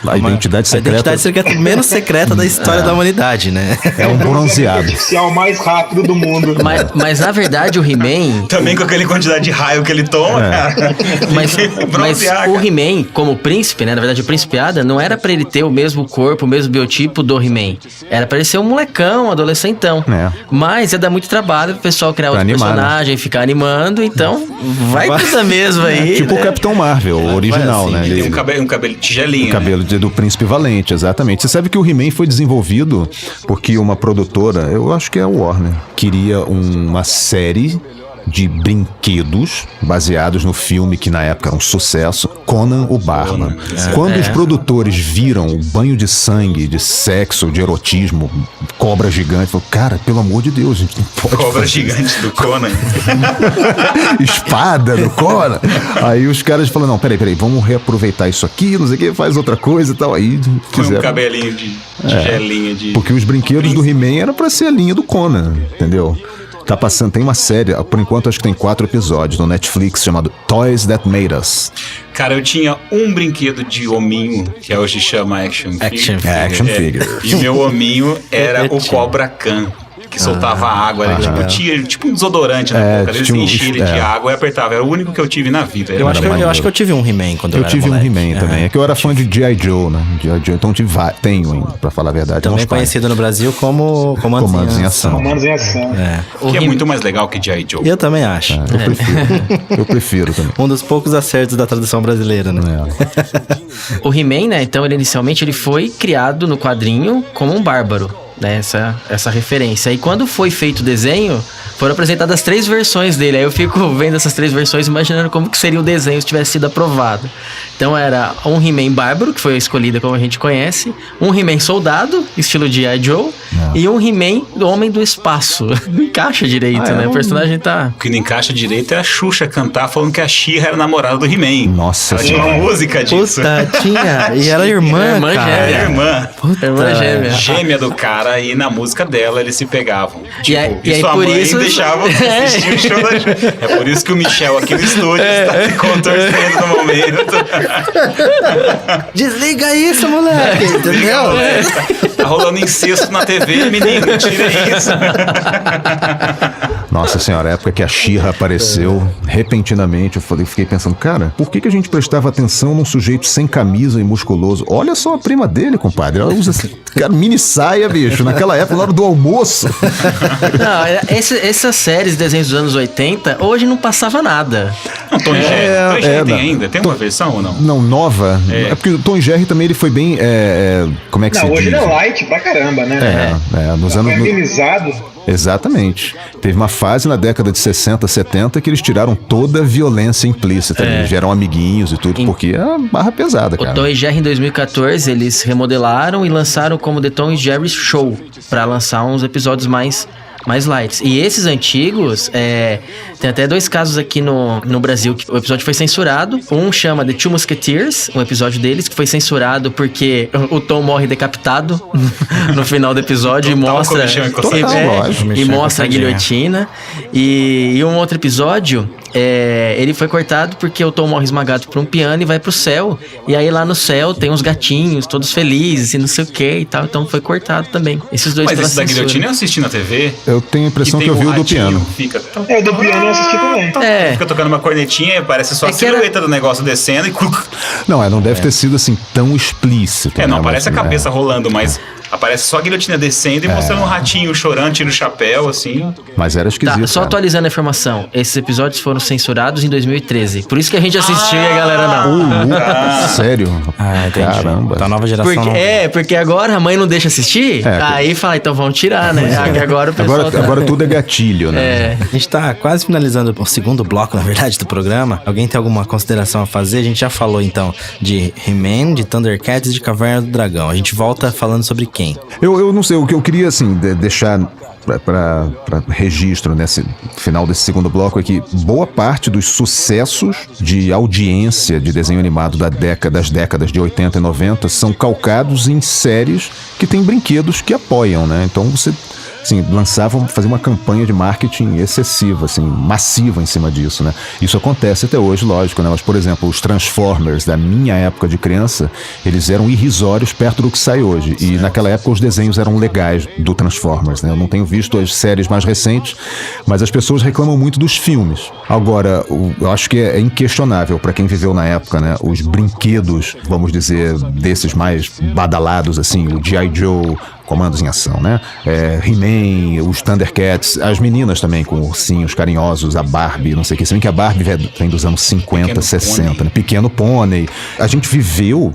[SPEAKER 4] A identidade secreta.
[SPEAKER 2] A identidade secreta menos secreta da história da humanidade, né?
[SPEAKER 4] É um bronzeado.
[SPEAKER 6] Artificial mais rápido do mundo.
[SPEAKER 5] Mas na verdade o He-Man...
[SPEAKER 3] Também com aquela quantidade de raio que ele toma, cara.
[SPEAKER 5] Mas o He-Man, como príncipe, né? Na verdade, o Príncipe Adam, não era pra ele ter o mesmo corpo, o mesmo biotipo do He-Man. Era pra ele ser um molecão, um adolescentão. Mas ia dar muito trabalho pro pessoal criar outro personagem, ficar animando, então vai tudo mesmo aí.
[SPEAKER 4] Tipo o Capitão Marvel, o original,
[SPEAKER 2] assim,
[SPEAKER 4] né?
[SPEAKER 3] Ele tem um cabelo de tigelinho.
[SPEAKER 4] O cabelo do Príncipe Valente, exatamente. Você sabe que o He-Man foi desenvolvido porque uma produtora, eu acho que é a Warner, queria uma série de brinquedos baseados no filme que na época era um sucesso, Conan o Bárbaro. Quando os produtores viram o banho de sangue, de sexo, de erotismo, cobra gigante, falaram, cara, pelo amor de Deus, a gente não pode
[SPEAKER 3] Cobra
[SPEAKER 4] fazer
[SPEAKER 3] gigante do Conan.
[SPEAKER 4] espada do Conan. Aí os caras falaram, não, peraí, vamos reaproveitar isso aqui, não sei o que, faz outra coisa e tal. Aí
[SPEAKER 3] Foi
[SPEAKER 4] fizeram.
[SPEAKER 3] um cabelinho de gelinha de...
[SPEAKER 4] Porque os brinquedos do He-Man era pra ser a linha do Conan, entendeu? Tá passando, tem uma série, por enquanto acho que tem 4 episódios no Netflix chamado Toys That Made Us.
[SPEAKER 3] Cara, eu tinha um brinquedo de hominho, que hoje chama Action Figure.
[SPEAKER 4] Action Figure.
[SPEAKER 3] E o meu hominho era o Cobra Khan, que soltava água. Era tipo um desodorante na boca. Às vezes enchia ele de água e apertava. Era o único que eu tive na vida.
[SPEAKER 2] Eu acho que eu tive um He-Man quando eu era
[SPEAKER 4] tive
[SPEAKER 2] moleque.
[SPEAKER 4] um He-Man também. É que eu era fã de G.I. Joe, né? G.I. Joe, então tenho ainda, pra falar a verdade.
[SPEAKER 2] Também conhecido no Brasil como Comandos em Ação.
[SPEAKER 6] Comandos em Ação.
[SPEAKER 3] Que é muito mais legal que G.I. Joe.
[SPEAKER 2] Eu também acho.
[SPEAKER 4] Eu prefiro também.
[SPEAKER 2] Um dos poucos acertos da tradução brasileira, né?
[SPEAKER 5] O He-Man, né? Então, inicialmente ele foi criado no quadrinho como um bárbaro, né? Essa referência. E quando foi feito o desenho, foram apresentadas 3 versões dele. Aí eu fico vendo essas 3 versões, imaginando como que seria o desenho se tivesse sido aprovado. Então era um He-Man bárbaro, que foi escolhida como a gente conhece, um He-Man soldado, estilo G.I. Joe, e um He-Man do Homem do Espaço. Não encaixa direito, né? O personagem tá...
[SPEAKER 3] O que não encaixa direito é a Xuxa cantar falando que a She-Ra era namorada do He-Man.
[SPEAKER 4] Nossa
[SPEAKER 3] Ela tinha uma música disso.
[SPEAKER 2] Puta, tinha. E ela é irmã,
[SPEAKER 5] Irmã
[SPEAKER 2] cara.
[SPEAKER 5] gêmea.
[SPEAKER 3] Irmã.
[SPEAKER 5] Irmã gêmea.
[SPEAKER 3] Gêmea do cara, e na música dela eles se pegavam. Tipo,
[SPEAKER 5] e aí
[SPEAKER 3] sua
[SPEAKER 5] por
[SPEAKER 3] mãe
[SPEAKER 5] isso-
[SPEAKER 3] deixava assistir o show da Xuxa. É por isso que o Michel aqui no estúdio está se contorcendo no momento.
[SPEAKER 2] Desliga isso, moleque. Entendeu?
[SPEAKER 3] Tá rolando incesto na TV, menino, tira isso.
[SPEAKER 4] Nossa senhora, a época que a She-Ra apareceu, repentinamente, fiquei pensando, cara, por que a gente prestava atenção num sujeito sem camisa e musculoso? Olha só a prima dele, compadre. Ela usa, cara, mini saia, bicho, naquela época, na hora do almoço.
[SPEAKER 5] Não, essas séries, desenhos dos anos 80, hoje não passava nada.
[SPEAKER 3] Não, Tom e Jerry. Tom e Jerry tem
[SPEAKER 4] não.
[SPEAKER 3] ainda? Tem uma versão ou não?
[SPEAKER 4] Não, nova. É porque o Tom e Jerry também ele foi bem. Como é que se
[SPEAKER 6] Não,
[SPEAKER 4] diz?
[SPEAKER 6] hoje ele é light pra caramba, né?
[SPEAKER 4] Nos anos.
[SPEAKER 6] Organizado.
[SPEAKER 4] Exatamente. Teve uma fase na década de 60, 70 que eles tiraram toda a violência implícita. Eles eram amiguinhos e tudo, porque é uma barra pesada, cara.
[SPEAKER 5] O Tom e Jerry em 2014, eles remodelaram e lançaram como The Tom e Jerry Show, pra lançar uns episódios mais lights. E esses antigos, tem até 2 casos aqui no Brasil que o episódio foi censurado. Um chama The Two Musketeers, um episódio deles que foi censurado porque o Tom morre decapitado no final do episódio e mostra e mostra a guilhotina. E um outro episódio, ele foi cortado porque o Tom morre esmagado por um piano e vai pro céu. E aí lá no céu tem uns gatinhos todos felizes e não sei o que e tal. Então foi cortado também. Esses 2
[SPEAKER 3] Mas
[SPEAKER 5] pela
[SPEAKER 3] esse da
[SPEAKER 5] censura.
[SPEAKER 3] guilhotina eu assisti na TV.
[SPEAKER 4] Eu tenho a impressão
[SPEAKER 3] E
[SPEAKER 4] que eu
[SPEAKER 3] tem
[SPEAKER 4] vi o do
[SPEAKER 3] ratinho,
[SPEAKER 4] piano.
[SPEAKER 3] Fica...
[SPEAKER 6] O do piano eu assisti também.
[SPEAKER 3] Fica tocando uma cornetinha e parece só a
[SPEAKER 5] que era-
[SPEAKER 3] silhueta do negócio descendo e...
[SPEAKER 4] Não deve ter sido assim tão explícito.
[SPEAKER 3] não
[SPEAKER 4] né?
[SPEAKER 3] aparece a
[SPEAKER 4] Mas,
[SPEAKER 3] cabeça rolando, mas aparece só a guilhotina descendo e mostrando um ratinho chorando, tira o chapéu, assim.
[SPEAKER 4] Mas era esquisito.
[SPEAKER 5] Tá, só
[SPEAKER 4] cara.
[SPEAKER 5] atualizando a informação. Esses episódios foram censurados em 2013. Por isso que a gente assistiu e a galera não.
[SPEAKER 4] Sério?
[SPEAKER 2] Entendi.
[SPEAKER 4] Caramba.
[SPEAKER 2] Da nova geração.
[SPEAKER 5] Porque agora a mãe não deixa assistir. Aí fala, então vamos tirar, né? Agora o pessoal
[SPEAKER 4] Agora tudo é gatilho, né?
[SPEAKER 2] A gente tá quase finalizando o segundo bloco, na verdade, do programa. Alguém tem alguma consideração a fazer? A gente já falou, então, de He-Man, de Thundercats e de Caverna do Dragão. A gente volta falando sobre quem?
[SPEAKER 4] Eu não sei, o que eu queria, assim, deixar para registro nesse final desse segundo bloco é que boa parte dos sucessos de audiência de desenho animado das décadas de 80 e 90 são calcados em séries que têm brinquedos que apoiam, né? Então você... Assim, fazer uma campanha de marketing excessiva, assim, massiva em cima disso, né? Isso acontece até hoje, lógico, né? Mas, por exemplo, os Transformers da minha época de criança, eles eram irrisórios perto do que sai hoje. E naquela época os desenhos eram legais do Transformers, né? Eu não tenho visto as séries mais recentes, mas as pessoas reclamam muito dos filmes. Agora, eu acho que é inquestionável para quem viveu na época, né? Os brinquedos, vamos dizer, desses mais badalados, assim, o G.I. Joe, Comandos em Ação, né? He-Man, os Thundercats, as meninas também com ursinhos carinhosos, a Barbie, não sei o que. Se bem que a Barbie vem dos anos 50,
[SPEAKER 3] Pequeno
[SPEAKER 4] 60,
[SPEAKER 3] Pônei.
[SPEAKER 4] né? Pequeno Pônei. A gente viveu,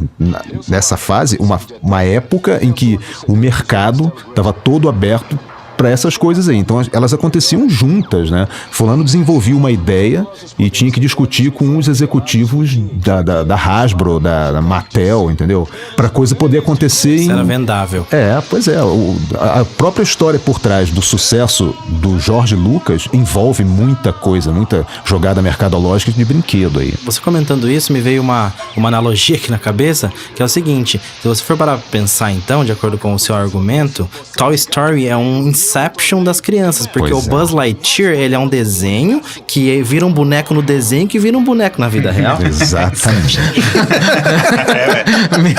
[SPEAKER 4] nessa fase, uma época em que o mercado estava todo aberto pra essas coisas aí. Então elas aconteciam juntas, né? Fulano desenvolvia uma ideia e tinha que discutir com os executivos da Hasbro, da Mattel, entendeu? Pra coisa poder acontecer.
[SPEAKER 2] Isso era vendável.
[SPEAKER 4] Pois é. A própria história por trás do sucesso do George Lucas envolve muita coisa, muita jogada mercadológica de brinquedo aí.
[SPEAKER 2] Você comentando isso, me veio uma analogia aqui na cabeça, que é o seguinte: se você for para pensar então, de acordo com o seu argumento, Toy Story é um Inception das crianças, porque o Buzz Lightyear, ele é um desenho que vira um boneco no desenho que vira um boneco na vida real.
[SPEAKER 4] Exatamente.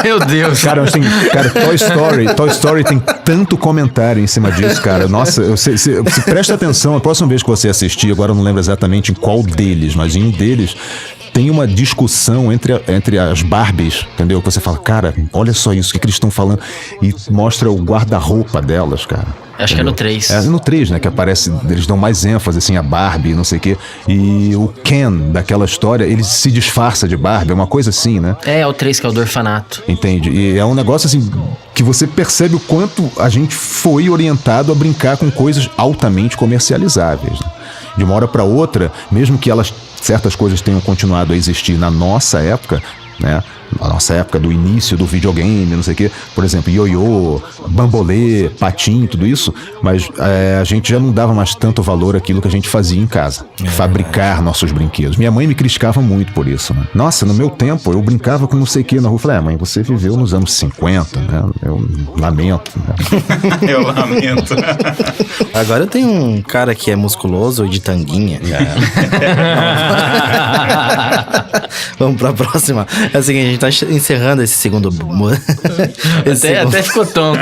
[SPEAKER 5] Meu Deus.
[SPEAKER 4] Cara, Toy Story tem tanto comentário em cima disso, cara. Nossa, você presta atenção, a próxima vez que você assistir, agora eu não lembro exatamente em qual deles, mas em um deles tem uma discussão entre as Barbies, entendeu? Que você fala, cara, olha só isso, o que eles estão falando? E mostra o guarda-roupa delas, cara.
[SPEAKER 5] Acho que é no 3.
[SPEAKER 4] É no 3, né? Que aparece, eles dão mais ênfase, assim, a Barbie, não sei o quê. E o Ken, daquela história, ele se disfarça de Barbie, é uma coisa assim, né?
[SPEAKER 5] É o 3, que é o do orfanato.
[SPEAKER 4] Entende? E é um negócio, assim, que você percebe o quanto a gente foi orientado a brincar com coisas altamente comercializáveis, né? De uma hora para outra, mesmo que certas coisas tenham continuado a existir na nossa época, né? Na nossa época do início do videogame, não sei o quê, por exemplo, ioiô, bambolê, patim, tudo isso, mas a gente já não dava mais tanto valor àquilo que a gente fazia em casa, fabricar nossos brinquedos. Minha mãe me criticava muito por isso, né? Nossa, no meu tempo eu brincava com não sei o que na rua. Eu falei, mãe, você viveu nos anos 50, né? Eu lamento, né?
[SPEAKER 3] Eu lamento.
[SPEAKER 2] Agora eu tenho um cara que é musculoso e de tanguinha. Vamos pra próxima. É o seguinte, a gente tá encerrando esse segundo...
[SPEAKER 5] Até ficou tonto.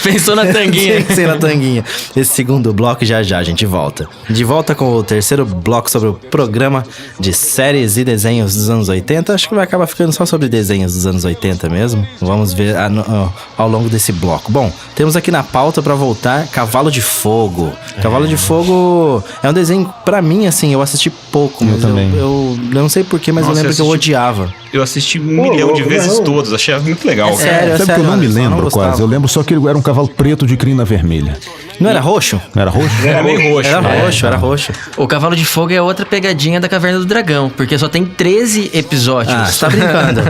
[SPEAKER 5] Pensou na tanguinha.
[SPEAKER 2] Pensei na tanguinha. Esse segundo bloco, já a gente volta. De volta com o terceiro bloco sobre o programa de séries e desenhos dos anos 80. Acho que vai acabar ficando só sobre desenhos dos anos 80 mesmo. Vamos ver ao longo desse bloco. Bom, temos aqui na pauta pra voltar Cavalo de Fogo. Cavalo de Fogo é um desenho, pra mim, assim, eu assisti pouco. Mas eu não sei porquê, mas eu lembro que eu odiava.
[SPEAKER 3] Eu assisti 1 milhão de vezes todos, achei muito legal.
[SPEAKER 2] Sério,
[SPEAKER 4] Sabe que eu não me lembro quase. Eu lembro só que ele era um cavalo preto de crina vermelha.
[SPEAKER 2] Não era roxo?
[SPEAKER 4] Não era roxo?
[SPEAKER 3] Era meio roxo.
[SPEAKER 2] Era roxo.
[SPEAKER 5] O Cavalo de Fogo é outra pegadinha da Caverna do Dragão, porque só tem 13 episódios.
[SPEAKER 2] Ah, você tá brincando.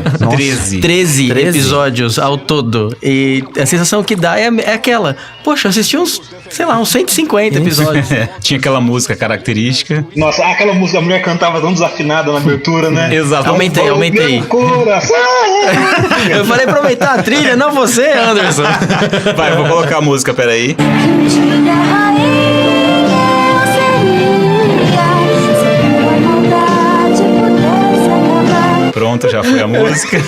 [SPEAKER 5] 13 episódios ao todo. E a sensação que dá é aquela. Poxa, eu assisti uns 150 episódios.
[SPEAKER 3] Tinha aquela música característica.
[SPEAKER 6] Nossa, aquela música, a mulher cantava tão desafinada na abertura, né?
[SPEAKER 3] Exato.
[SPEAKER 5] Aumentei. Eu falei pra aumentar a trilha, não você, Anderson.
[SPEAKER 3] Vai, eu vou colocar a música, peraí. Pronto, já foi a música.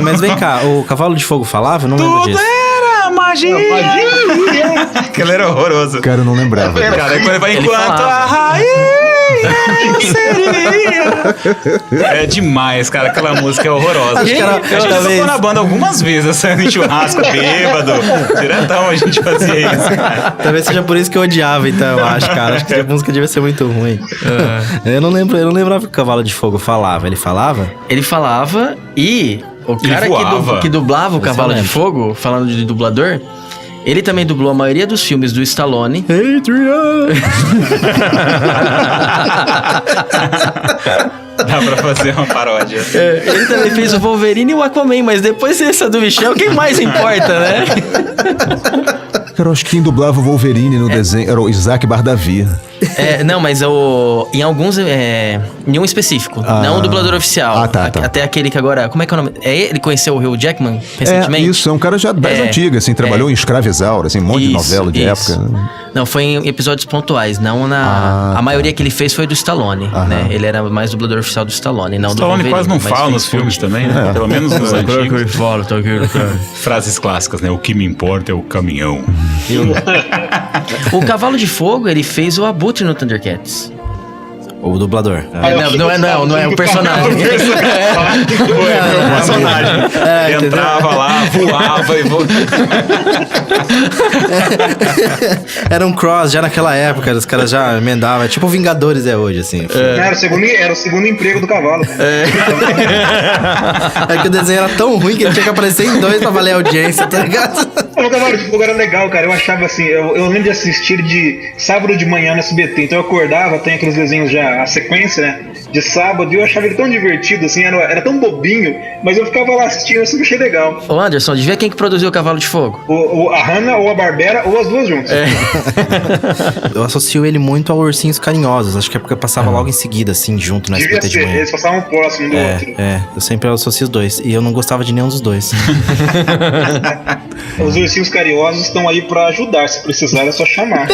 [SPEAKER 2] Mas vem cá, o Cavalo de Fogo falava? Eu não lembro disso.
[SPEAKER 3] Era magia! Aquele era horroroso.
[SPEAKER 4] Cara, eu não lembrava.
[SPEAKER 3] Cara, quando vai enquanto a rainha seria. É demais, cara. Aquela música é horrorosa. A gente tocou na banda algumas vezes, saindo em churrasco, bêbado. Diretão a gente fazia isso, cara.
[SPEAKER 2] Talvez seja por isso que eu odiava, então, eu acho, cara. Acho que a música devia ser muito ruim. Eu não lembrava que o Cavalo de Fogo falava. Ele falava?
[SPEAKER 5] Ele falava e o cara que dublava o Cavalo de Fogo, falando de dublador, ele também dublou a maioria dos filmes do Stallone.
[SPEAKER 2] Adrian!
[SPEAKER 3] Dá pra fazer uma paródia.
[SPEAKER 5] Ele também fez o Wolverine e o Aquaman, mas depois dessa do Michel, quem mais importa, né?
[SPEAKER 4] Cara, eu acho que quem dublava o Wolverine no desenho era o Isaac Bardavi.
[SPEAKER 5] Não, mas em alguns... em um específico, não o dublador oficial.
[SPEAKER 4] Tá.
[SPEAKER 5] Até aquele que agora... Como é que é o nome? Ele conheceu o Hugh Jackman recentemente?
[SPEAKER 4] Isso, é um cara já das antigas, assim, trabalhou em Escravizaura, assim, um monte de novela de época.
[SPEAKER 5] Não, foi em episódios pontuais, não na... A maioria que ele fez foi do Stallone, né? Ele era mais dublador oficial do Stallone, não do Wolverine.
[SPEAKER 3] Stallone quase não fala nos filmes também, né? Pelo menos nos antigos.
[SPEAKER 5] Tá aqui.
[SPEAKER 3] Frases clássicas, né? O que me importa é o caminhão.
[SPEAKER 5] O Cavalo de Fogo, ele fez o Abutre no Thundercats.
[SPEAKER 2] O dublador.
[SPEAKER 5] Não é o personagem.
[SPEAKER 3] O personagem. Entrava lá, voava e voava.
[SPEAKER 2] Era um cross já naquela época, os caras já emendavam. Tipo Vingadores é hoje, assim.
[SPEAKER 6] Era o segundo emprego do cavalo.
[SPEAKER 2] É que o desenho era tão ruim que ele tinha que aparecer em 2 pra valer a audiência, tá ligado?
[SPEAKER 6] O Cavalo de Fogo era legal, cara. Eu achava assim, eu lembro de assistir de sábado de manhã no SBT. Então eu acordava, tem aqueles desenhos já, a sequência, né? De sábado, e eu achava ele tão divertido, assim, era tão bobinho, mas eu ficava lá assistindo, eu sempre achei legal.
[SPEAKER 5] Ô Anderson, adivinha quem que produziu o Cavalo de Fogo?
[SPEAKER 6] A Hannah ou a Barbera, ou as duas juntas.
[SPEAKER 2] Eu associo ele muito a Ursinhos Carinhosos. Acho que é porque eu passava logo em seguida, assim, junto no
[SPEAKER 6] Devia
[SPEAKER 2] SBT de
[SPEAKER 6] ser,
[SPEAKER 2] manhã.
[SPEAKER 6] eles passavam próximo do outro.
[SPEAKER 2] Eu sempre associo os dois. E eu não gostava de nenhum dos dois.
[SPEAKER 6] Os ursinhos carinhosos estão aí pra ajudar, se precisar é só chamar.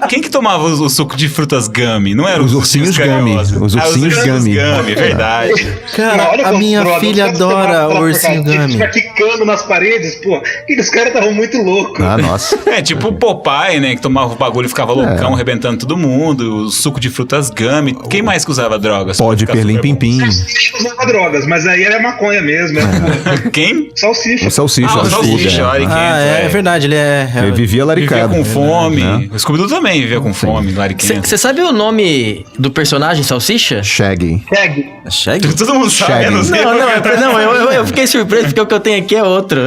[SPEAKER 3] Quem que tomava o suco de frutas Gummy? Não era
[SPEAKER 4] Os ursinhos Gummy. Os ursinhos Gummy.
[SPEAKER 3] Verdade.
[SPEAKER 2] Cara,
[SPEAKER 6] Olha
[SPEAKER 2] a minha
[SPEAKER 6] drogas,
[SPEAKER 2] filha
[SPEAKER 6] os caras
[SPEAKER 2] adora
[SPEAKER 6] tomavam
[SPEAKER 2] o ursinho
[SPEAKER 6] pra cá,
[SPEAKER 2] Gummy.
[SPEAKER 6] fica quicando nas paredes, pô. Aqueles caras estavam muito loucos.
[SPEAKER 4] Ah, nossa.
[SPEAKER 3] É tipo o Popeye, né? Que tomava o bagulho e ficava loucão, arrebentando todo mundo. O suco de frutas Gummy. Quem mais que usava drogas?
[SPEAKER 4] Pode perlim pim pim.
[SPEAKER 6] Salsicha usava drogas, mas aí era maconha mesmo.
[SPEAKER 3] Quem?
[SPEAKER 6] Salsicha.
[SPEAKER 4] O salsicha.
[SPEAKER 3] O salsicha, lariquento.
[SPEAKER 2] É verdade, ele
[SPEAKER 4] Ele vivia
[SPEAKER 3] Vivia
[SPEAKER 4] laricado.
[SPEAKER 3] com fome.
[SPEAKER 4] Né?
[SPEAKER 3] O Scooby-Doo também vivia com fome, lariquento.
[SPEAKER 5] Você sabe o nome do personagem Salsicha?
[SPEAKER 4] Shaggy.
[SPEAKER 6] Shaggy.
[SPEAKER 3] Todo mundo sabe,
[SPEAKER 4] Shaggy.
[SPEAKER 3] eu não sei.
[SPEAKER 5] Eu fiquei surpreso porque o que eu tenho aqui é outro.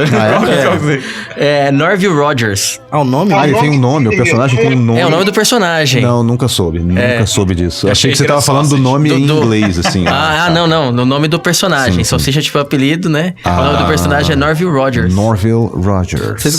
[SPEAKER 5] É Norville Rogers.
[SPEAKER 2] Ah, o nome?
[SPEAKER 4] Ah, ele tem um nome, o personagem tem um nome.
[SPEAKER 5] É o nome do personagem.
[SPEAKER 4] Não, nunca soube soube disso. Achei que você tava falando do nome em inglês, assim.
[SPEAKER 5] Não, no nome do personagem.
[SPEAKER 4] Sim.
[SPEAKER 5] Salsicha tipo apelido, né? O nome do personagem é Norville Rogers.
[SPEAKER 4] Norville Rogers.
[SPEAKER 2] Vocês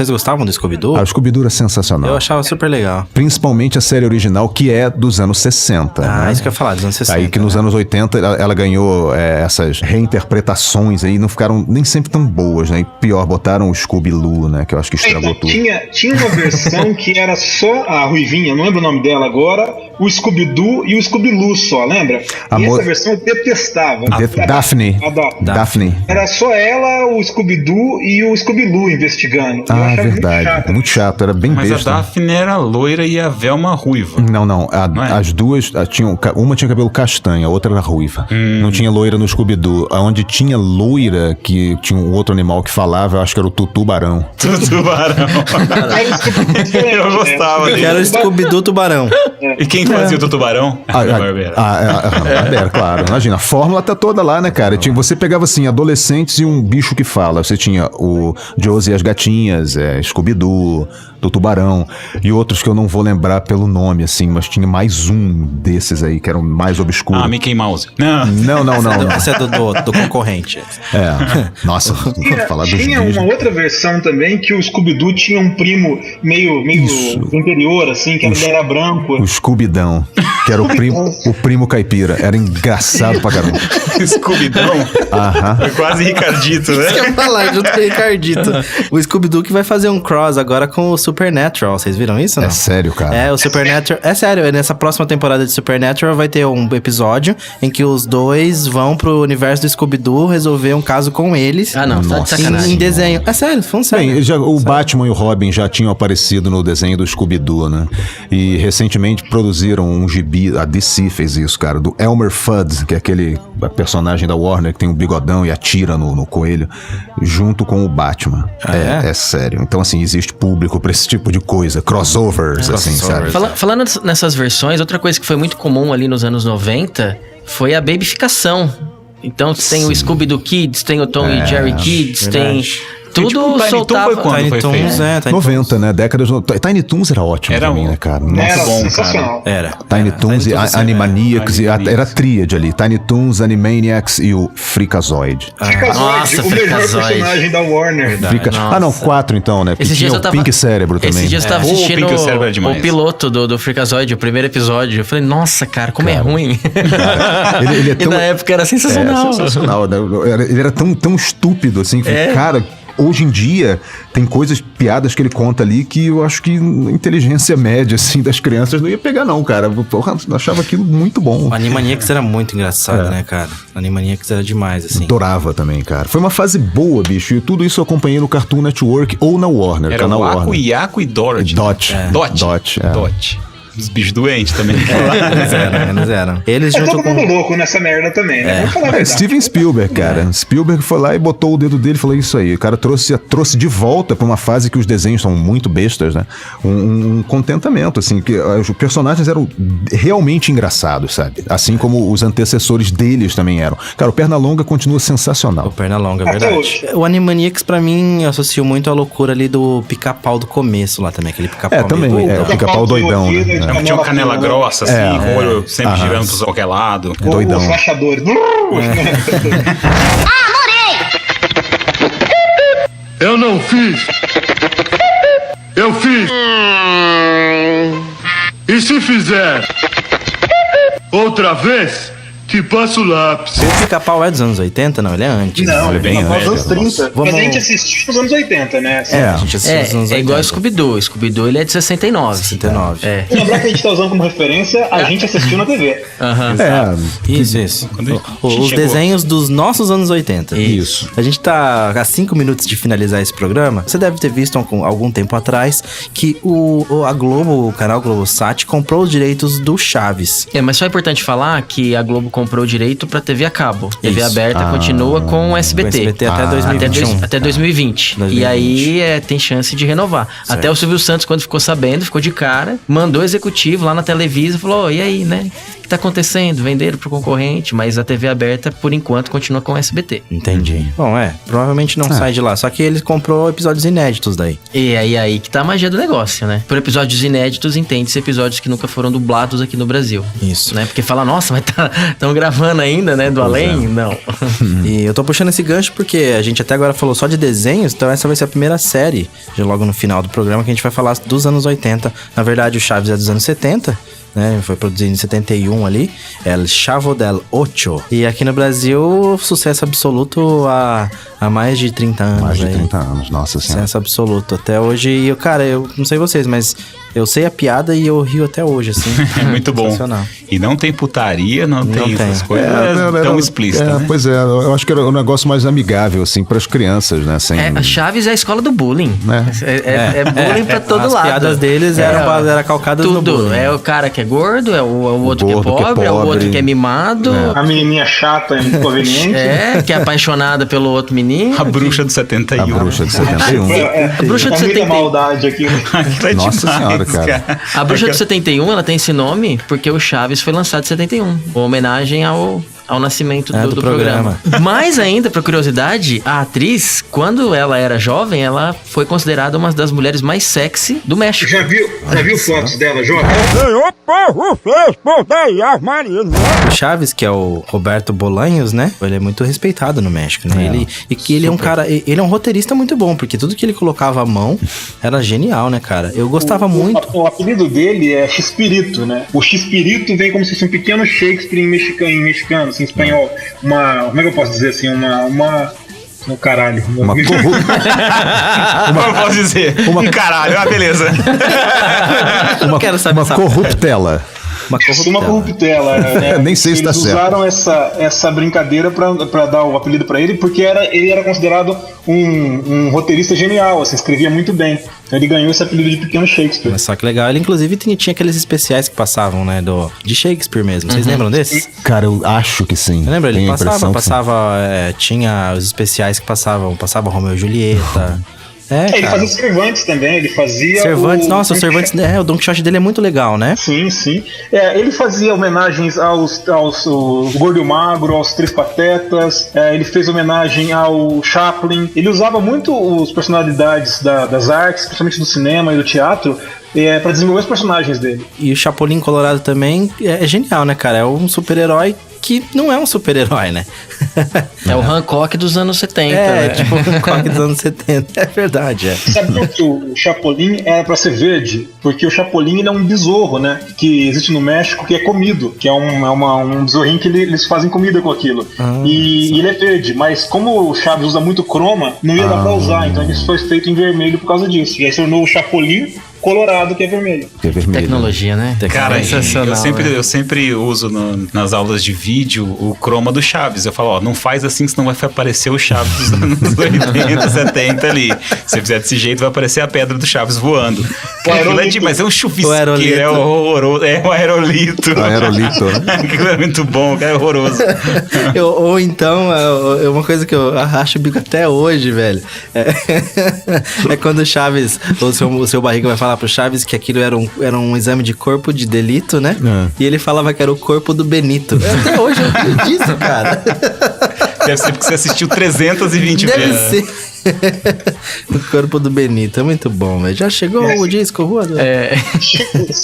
[SPEAKER 2] gostavam do Scooby-Doo?
[SPEAKER 4] O Scooby-Doo era sensacional.
[SPEAKER 2] Eu achava super legal.
[SPEAKER 4] Principalmente a série original, que é dos anos 60.
[SPEAKER 2] Ah,
[SPEAKER 4] né?
[SPEAKER 2] isso que eu ia falar, dos anos 60.
[SPEAKER 4] Aí que nos anos 80 ela ganhou essas reinterpretações aí, não ficaram nem sempre tão boas, né? E pior, botaram o Scooby-Loo, né? Que eu acho que estragou tudo.
[SPEAKER 6] Tinha uma versão que era só a Ruivinha, não lembro o nome dela agora, o Scooby-Doo e o Scooby-Loo só, lembra? E essa versão eu detestava.
[SPEAKER 4] Daphne. Daphne.
[SPEAKER 6] Era só ela, o Scooby-Doo e o Scooby-Loo investigando. Eu achava
[SPEAKER 4] Verdade. Muito chato, era bem
[SPEAKER 3] Mas
[SPEAKER 4] besta.
[SPEAKER 3] a Daphne era loira e a Velma ruiva.
[SPEAKER 4] Não.
[SPEAKER 3] Não é?
[SPEAKER 4] As duas tinham. Uma tinha cabelo castanho, a outra era ruiva. Não tinha loira no Scooby-Doo. Onde tinha loira, que tinha um outro animal que falava, eu acho que era o Tubarão.
[SPEAKER 3] Tubarão. Eu gostava dele.
[SPEAKER 2] Que era o Scooby-Doo Tubarão.
[SPEAKER 3] E quem fazia o tubarão? Barbera.
[SPEAKER 4] Barbera, claro. Imagina, a fórmula tá toda lá, né, cara? Você pegava, assim, adolescentes e um bicho que fala. Você tinha o Josie e as Gatinhas, Scooby-Doo, do Tubarão, e outros que eu não vou lembrar pelo nome, assim, mas tinha mais um desses aí, que era o mais obscuro.
[SPEAKER 3] Mickey Mouse. Não.
[SPEAKER 2] Esse é do concorrente.
[SPEAKER 4] Nossa, vou falar dos
[SPEAKER 6] Tinha
[SPEAKER 4] bichos.
[SPEAKER 6] uma outra versão também, que o Scooby-Doo tinha um primo meio do interior, assim, que era branco.
[SPEAKER 4] O Scooby-Dão, que era o primo caipira. Era engraçado pra caramba.
[SPEAKER 3] Scooby-Dão? Foi quase Ricardito, né?
[SPEAKER 2] Isso que eu ia falar, junto com o Ricardito. O Scooby-Doo que vai fazer um cross agora com o Supernatural. Vocês viram isso, não?
[SPEAKER 4] É sério, cara?
[SPEAKER 2] O Supernatural... É sério, nessa próxima temporada de Supernatural vai ter um episódio em que os dois vão pro universo do Scooby-Doo resolver um caso com eles.
[SPEAKER 5] Ah, não, tá de sacanagem.
[SPEAKER 2] Em desenho. É sério, falando sério.
[SPEAKER 4] Bem, o Batman e o Robin já tinham aparecido no desenho do Scooby-Doo, né? E recentemente produziram um gibi, a DC fez isso, cara, do Elmer Fudd, que é aquele personagem da Warner que tem um bigodão e atira no coelho, junto com o Batman. É sério. Então, assim, existe público pra esse tipo de coisa, crossovers, assim, sabe?
[SPEAKER 5] Falando nessas versões, outra coisa que foi muito comum ali nos anos 90 foi a babyficação. Então tem o Scooby-Doo Kids, tem o Tom e Jerry Kids, tem... Tudo
[SPEAKER 3] tipo,
[SPEAKER 5] soltava...
[SPEAKER 3] Tiny Toon foi quando foi feito?
[SPEAKER 2] Tiny
[SPEAKER 4] 90, né? Décadas... Tiny Toons era ótimo
[SPEAKER 3] Era
[SPEAKER 4] também, né, cara? Nossa,
[SPEAKER 6] Era
[SPEAKER 3] bom,
[SPEAKER 6] sensacional.
[SPEAKER 2] Era.
[SPEAKER 4] Tiny Toons e Animaniacs, era a tríade ali. Tiny Toons, Animaniacs e o Freakazoid.
[SPEAKER 5] Nossa,
[SPEAKER 6] o melhor
[SPEAKER 5] Freakazoid.
[SPEAKER 6] personagem da Warner.
[SPEAKER 4] Não, 4 então, né? Porque
[SPEAKER 5] Esses
[SPEAKER 4] tinha
[SPEAKER 5] dias
[SPEAKER 4] o
[SPEAKER 5] eu tava...
[SPEAKER 4] Pink Cérebro também.
[SPEAKER 5] Esses dias eu tava
[SPEAKER 3] O
[SPEAKER 5] assistindo
[SPEAKER 3] Pink Cérebro é demais.
[SPEAKER 5] o piloto do Freakazoid, o primeiro episódio. Eu falei, nossa, cara, como é ruim.
[SPEAKER 4] Ele é
[SPEAKER 5] E na época era sensacional.
[SPEAKER 4] Sensacional. Ele era tão estúpido, assim. Cara, hoje em dia, tem piadas que ele conta ali que eu acho que a inteligência média, assim, das crianças não ia pegar, não, cara. Porra, eu achava aquilo muito bom.
[SPEAKER 2] O Animaniacs era muito engraçado, né, cara? O Animaniacs era demais, assim.
[SPEAKER 4] Adorava também, cara. Foi uma fase boa, bicho. E tudo isso eu acompanhei no Cartoon Network ou na Warner.
[SPEAKER 3] Era
[SPEAKER 4] canal
[SPEAKER 3] o Aku,
[SPEAKER 4] Warner.
[SPEAKER 3] Yaku e Dorothy.
[SPEAKER 4] Dot.
[SPEAKER 3] Dot.
[SPEAKER 4] Dot.
[SPEAKER 3] Dot. Os bichos doentes também.
[SPEAKER 2] Eles eram. Eles
[SPEAKER 6] Tá
[SPEAKER 2] junto
[SPEAKER 6] todo
[SPEAKER 2] com...
[SPEAKER 6] mundo louco nessa merda também, né? Vamos falar a verdade.
[SPEAKER 4] Steven Spielberg, cara. Spielberg foi lá e botou o dedo dele e falou isso aí. O cara trouxe de volta pra uma fase que os desenhos são muito bestas, né? Um contentamento, assim, que os personagens eram realmente engraçados, sabe? Assim como os antecessores deles também eram. Cara, o Pernalonga continua sensacional.
[SPEAKER 2] O Pernalonga, é
[SPEAKER 6] Até
[SPEAKER 2] verdade.
[SPEAKER 6] hoje.
[SPEAKER 2] O Animaniacs, pra mim, eu associo muito à loucura ali do Pica-Pau do começo lá também. Aquele Pica-Pau
[SPEAKER 4] Também.
[SPEAKER 2] meio doidão.
[SPEAKER 4] O Pica-Pau doidão, né?
[SPEAKER 3] Tinha uma canela grossa, assim, com o olho sempre girando pra qualquer lado.
[SPEAKER 4] Doidão.
[SPEAKER 6] Os rachadores.
[SPEAKER 9] Eu não fiz. Eu fiz. E se fizer outra vez, te passo o lápis.
[SPEAKER 2] O Pica-Pau é dos anos 80? Não, ele é antes.
[SPEAKER 6] Não,
[SPEAKER 3] Ele é bem
[SPEAKER 6] ele é dos anos
[SPEAKER 3] velho.
[SPEAKER 6] 30.
[SPEAKER 2] Vamos-
[SPEAKER 6] Mas a gente assistiu nos anos 80, né?
[SPEAKER 2] A gente assistiu nos anos
[SPEAKER 5] É igual
[SPEAKER 2] 80.
[SPEAKER 5] Scooby-Doo. Scooby-Doo, ele é de 69.
[SPEAKER 2] 69.
[SPEAKER 5] É.
[SPEAKER 6] Lembrar que a gente tá usando como referência, a gente assistiu na TV.
[SPEAKER 2] Isso.
[SPEAKER 3] Quando
[SPEAKER 2] Os
[SPEAKER 3] chegou-
[SPEAKER 2] desenhos dos nossos anos 80.
[SPEAKER 4] Isso.
[SPEAKER 2] A gente tá a 5 minutos de finalizar esse programa. Você deve ter visto algum tempo atrás que a Globo, o canal Globosat, comprou os direitos do Chaves.
[SPEAKER 5] Mas só é importante falar que a Globo comprou o direito pra TV a cabo. TV
[SPEAKER 2] Isso.
[SPEAKER 5] aberta continua com o SBT.
[SPEAKER 2] Com o SBT até 2021.
[SPEAKER 5] Até 2020. E aí tem chance de renovar. Até o Silvio Santos, quando ficou sabendo, ficou de cara, mandou o executivo lá na Televisa e falou: e aí, né? O que tá acontecendo? Venderam pro concorrente, mas a TV aberta, por enquanto, continua com o SBT.
[SPEAKER 2] Entendi. Bom, provavelmente não sai de lá. Só que ele comprou episódios inéditos daí.
[SPEAKER 5] E aí que tá a magia do negócio, né? Por episódios inéditos, entende-se episódios que nunca foram dublados aqui no Brasil.
[SPEAKER 2] Isso.
[SPEAKER 5] Né? Porque fala, nossa, mas estão gravando ainda, né? Do além? Não.
[SPEAKER 2] E eu tô puxando esse gancho porque a gente até agora falou só de desenhos, então essa vai ser a primeira série, já logo no final do programa, que a gente vai falar dos anos 80. Na verdade, o Chaves é dos anos 70, né? Foi produzido em 71 ali, El Chavo del Ocho. E aqui no Brasil, sucesso absoluto há mais de 30 anos.
[SPEAKER 4] Mais de
[SPEAKER 2] aí.
[SPEAKER 4] 30 anos, nossa senhora.
[SPEAKER 2] Sucesso absoluto. Até hoje, e eu não sei vocês, mas eu sei a piada e eu rio até hoje, assim.
[SPEAKER 3] É muito bom.
[SPEAKER 2] Sensacional.
[SPEAKER 3] E não tem putaria, não tem essas coisas tão explícitas, né?
[SPEAKER 4] Pois é, eu acho que era um negócio mais amigável, assim, pras crianças, né? Sem...
[SPEAKER 5] A Chaves é a escola do bullying. É bullying pra todo
[SPEAKER 2] As
[SPEAKER 5] lado.
[SPEAKER 2] piadas deles eram calcadas no
[SPEAKER 5] tudo.
[SPEAKER 2] bullying.
[SPEAKER 5] É o cara que é gordo, é o outro
[SPEAKER 4] gordo
[SPEAKER 5] que é pobre, é o outro que é mimado.
[SPEAKER 6] A menininha chata e inconveniente.
[SPEAKER 5] Que é apaixonada pelo outro menino.
[SPEAKER 3] A bruxa do 71.
[SPEAKER 4] A bruxa de 71.
[SPEAKER 5] A bruxa de
[SPEAKER 6] muita
[SPEAKER 5] 71.
[SPEAKER 6] maldade aqui.
[SPEAKER 3] Aquilo é
[SPEAKER 4] Nossa
[SPEAKER 3] demais,
[SPEAKER 4] senhora, cara.
[SPEAKER 5] A bruxa de 71, ela tem esse nome porque o Chaves foi lançado em 71. Uma homenagem ao nascimento do programa. Mais ainda, por curiosidade, a atriz, quando ela era jovem, ela foi considerada uma das mulheres mais sexy do México.
[SPEAKER 6] Já viu fotos dela, Jota?
[SPEAKER 2] O Chaves, que é o Roberto Bolanhos, né? Ele é muito respeitado no México, né? Ele é um cara... Ele é um roteirista muito bom, porque tudo que ele colocava à mão era genial, né, cara? Eu gostava muito...
[SPEAKER 6] O apelido dele é Xpirito, né? O Xpirito vem como se fosse um pequeno Shakespeare em mexicano, assim, em espanhol. Como é que eu posso dizer assim? No caralho.
[SPEAKER 4] Uma
[SPEAKER 3] Como eu posso dizer? Um caralho, beleza.
[SPEAKER 2] Eu quero saber
[SPEAKER 4] Uma corruptela.
[SPEAKER 6] Uma corruptela. Né?
[SPEAKER 4] Nem sei se tá
[SPEAKER 6] Eles
[SPEAKER 4] certo.
[SPEAKER 6] usaram essa brincadeira pra dar o apelido pra ele, porque ele era considerado um roteirista genial, assim, escrevia muito bem. Então ele ganhou esse apelido de Pequeno Shakespeare.
[SPEAKER 2] Mas só que legal, ele inclusive tinha aqueles especiais que passavam, né, de Shakespeare mesmo. Vocês lembram desses?
[SPEAKER 4] Cara, eu acho que sim.
[SPEAKER 2] Você lembra? Ele
[SPEAKER 4] Tenho a impressão que sim.
[SPEAKER 2] tinha os especiais que passava Romeu e Julieta.
[SPEAKER 6] Ele fazia Cervantes também, ele fazia
[SPEAKER 2] Cervantes, o Cervantes, o Don Quixote dele é muito legal, né?
[SPEAKER 6] Sim. Ele fazia homenagens o Gordo e o Magro, aos Três Patetas, ele fez homenagem ao Chaplin. Ele usava muito as personalidades das artes, principalmente do cinema e do teatro, pra desenvolver os personagens dele.
[SPEAKER 2] E o Chapolin Colorado também é genial, né, cara? É um super-herói que não é um super-herói, né?
[SPEAKER 5] É o Hancock dos anos 70, né?
[SPEAKER 2] Tipo o Hancock dos anos 70, é verdade.
[SPEAKER 6] Sabe que o Chapolin era pra ser verde? Porque o Chapolin ele é um besouro, né? Que existe no México, que é comido, que é um besorrinho que eles fazem comida com aquilo. E ele é verde, mas como o Chaves usa muito croma, não ia dar pra usar, então isso foi feito em vermelho por causa disso. E aí se tornou o Chapolin Colorado, que é vermelho.
[SPEAKER 5] Tecnologia, né?
[SPEAKER 3] Cara,
[SPEAKER 5] sensacional.
[SPEAKER 3] eu sempre uso nas aulas de vídeo o croma do Chaves. Eu falo, não faz assim, senão vai aparecer o Chaves dos anos 80, 70 ali. Se você fizer desse jeito, vai aparecer a pedra do Chaves voando. Mas é um chuvisqueiro,
[SPEAKER 2] O aerolito.
[SPEAKER 3] é horroroso. É um aerolito.
[SPEAKER 4] Aerolito, né?
[SPEAKER 3] Aquilo é muito bom, é horroroso.
[SPEAKER 2] Ou então, uma coisa que eu racho o bico até hoje, velho. É quando o Chaves, o seu Barriga vai falar pro Chaves que aquilo era um exame de corpo de delito, né? E ele falava que era o corpo do Benito. Até hoje eu lembro disso, cara.
[SPEAKER 3] Deve ser porque você assistiu 320
[SPEAKER 2] Deve
[SPEAKER 3] vezes.
[SPEAKER 2] ser. O corpo do Benito. É muito bom, velho. Já chegou o disco voador?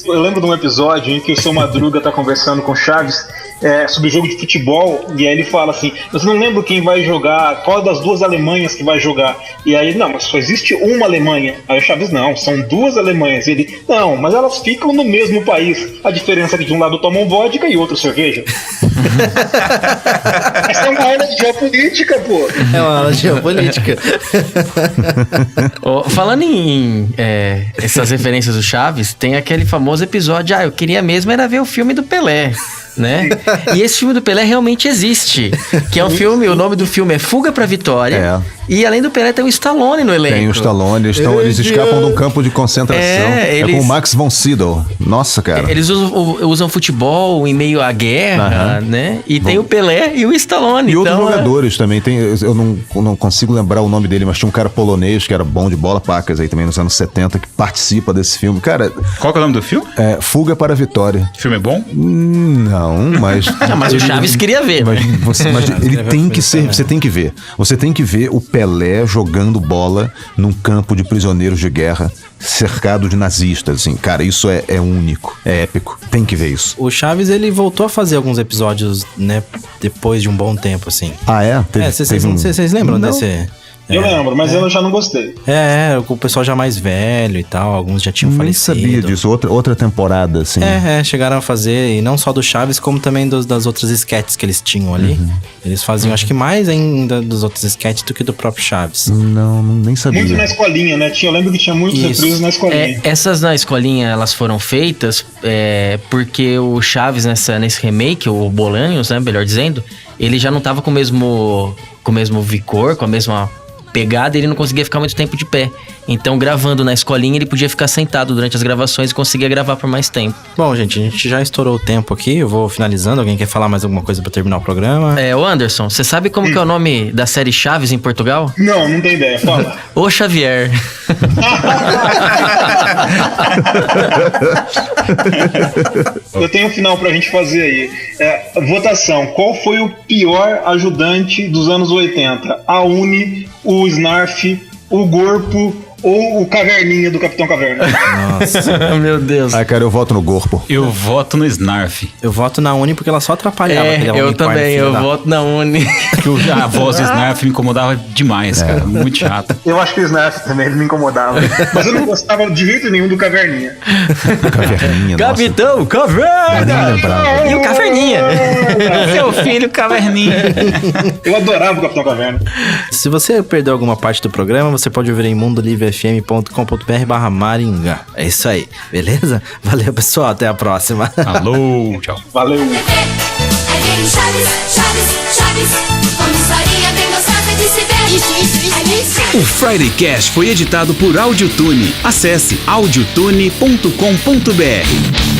[SPEAKER 6] Eu lembro de um episódio em que o seu Madruga tá conversando com o Chaves sobre jogo de futebol, e aí ele fala assim: você não lembra quem vai jogar, qual das duas Alemanhas que vai jogar? E aí, não, mas só existe uma Alemanha. Aí o Chaves, não, são duas Alemanhas. E ele, não, mas elas ficam no mesmo país. A diferença é que de um lado tomam vodka e outro cerveja. Essa é uma aula de geopolítica, pô.
[SPEAKER 2] É uma aula de geopolítica.
[SPEAKER 5] Falando em essas referências do Chaves, tem aquele famoso episódio, eu queria mesmo era ver o filme do Pelé, né? E esse filme do Pelé realmente existe, que é um filme, o nome do filme é Fuga pra Vitória, e além do Pelé tem o Stallone no elenco.
[SPEAKER 4] Tem o Stallone, eles escapam de um campo de concentração, com o Max von Sydow. Nossa, cara.
[SPEAKER 5] Eles usam futebol em meio à guerra, né? E tem o Pelé e o Stallone.
[SPEAKER 4] E outros jogadores também, eu não consigo lembrar o nome dele, mas tinha um cara polonês que era bom de bola, pacas aí também nos anos 70, que participa desse filme. Cara,
[SPEAKER 3] qual que é o nome do filme?
[SPEAKER 4] Fuga para a Vitória.
[SPEAKER 3] O filme é bom?
[SPEAKER 4] Não, mas...
[SPEAKER 5] mas o Chaves queria ver.
[SPEAKER 4] Mas ele tem que ser... Você tem que ver. Você tem que ver o Pelé jogando bola num campo de prisioneiros de guerra, cercado de nazistas, assim. Cara, isso é único, é épico. Tem que ver isso.
[SPEAKER 2] O Chaves, ele voltou a fazer alguns episódios, né, depois de um bom tempo, assim.
[SPEAKER 4] Ah, é?
[SPEAKER 2] Vocês lembram desse...
[SPEAKER 6] Eu lembro, mas eu já não gostei.
[SPEAKER 2] O pessoal já mais velho e tal, alguns já tinham falecido.
[SPEAKER 4] Nem sabia disso, outra temporada, assim.
[SPEAKER 2] Chegaram a fazer, e não só do Chaves, como também das outras sketches que eles tinham ali. Eles faziam, acho que mais ainda dos outros sketches do que do próprio Chaves.
[SPEAKER 4] Não, nem sabia.
[SPEAKER 6] Muito na escolinha, né? Eu lembro que tinha muitos reprises na escolinha.
[SPEAKER 5] Essas na escolinha, elas foram feitas porque o Chaves, nesse remake, o Bolanhos, né, melhor dizendo, ele já não tava com o mesmo vigor, com a mesma pegada, ele não conseguia ficar muito tempo de pé. Então, gravando na escolinha, ele podia ficar sentado durante as gravações e conseguia gravar por mais tempo.
[SPEAKER 2] Bom, gente, a gente já estourou o tempo aqui, eu vou finalizando. Alguém quer falar mais alguma coisa pra terminar o programa?
[SPEAKER 5] Ô Anderson, você sabe como que é o nome da série Chaves em Portugal?
[SPEAKER 6] Não tenho ideia, fala.
[SPEAKER 5] O Xavier.
[SPEAKER 6] Eu tenho um final pra gente fazer aí. Votação. Qual foi o pior ajudante dos anos 80? A Uni, o Snarf, o Gorpo ou o Caverninha do Capitão Caverna?
[SPEAKER 5] Nossa, meu Deus.
[SPEAKER 4] Cara, eu voto no Gorpo.
[SPEAKER 3] Eu voto no Snarf.
[SPEAKER 2] Eu voto na Uni porque ela só atrapalhava.
[SPEAKER 5] Eu também, eu voto na Uni.
[SPEAKER 3] A voz do Snarf me incomodava demais, cara. Muito chato.
[SPEAKER 6] Eu acho que o Snarf também, ele me incomodava. Mas eu não gostava de jeito nenhum do Caverninha.
[SPEAKER 4] Caverninha,
[SPEAKER 5] Capitão Caverna! E o Caverninha. Seu filho Caverninha.
[SPEAKER 6] Eu adorava o Capitão Caverna.
[SPEAKER 2] Se você perdeu alguma parte do programa, você pode ouvir em mundolivrefm.com.br/Maringá. É isso aí, beleza? Valeu, pessoal, até a próxima.
[SPEAKER 3] Alô, tchau.
[SPEAKER 6] Valeu.
[SPEAKER 10] O Friday Cast foi editado por Audiotune. Acesse audiotune.com.br.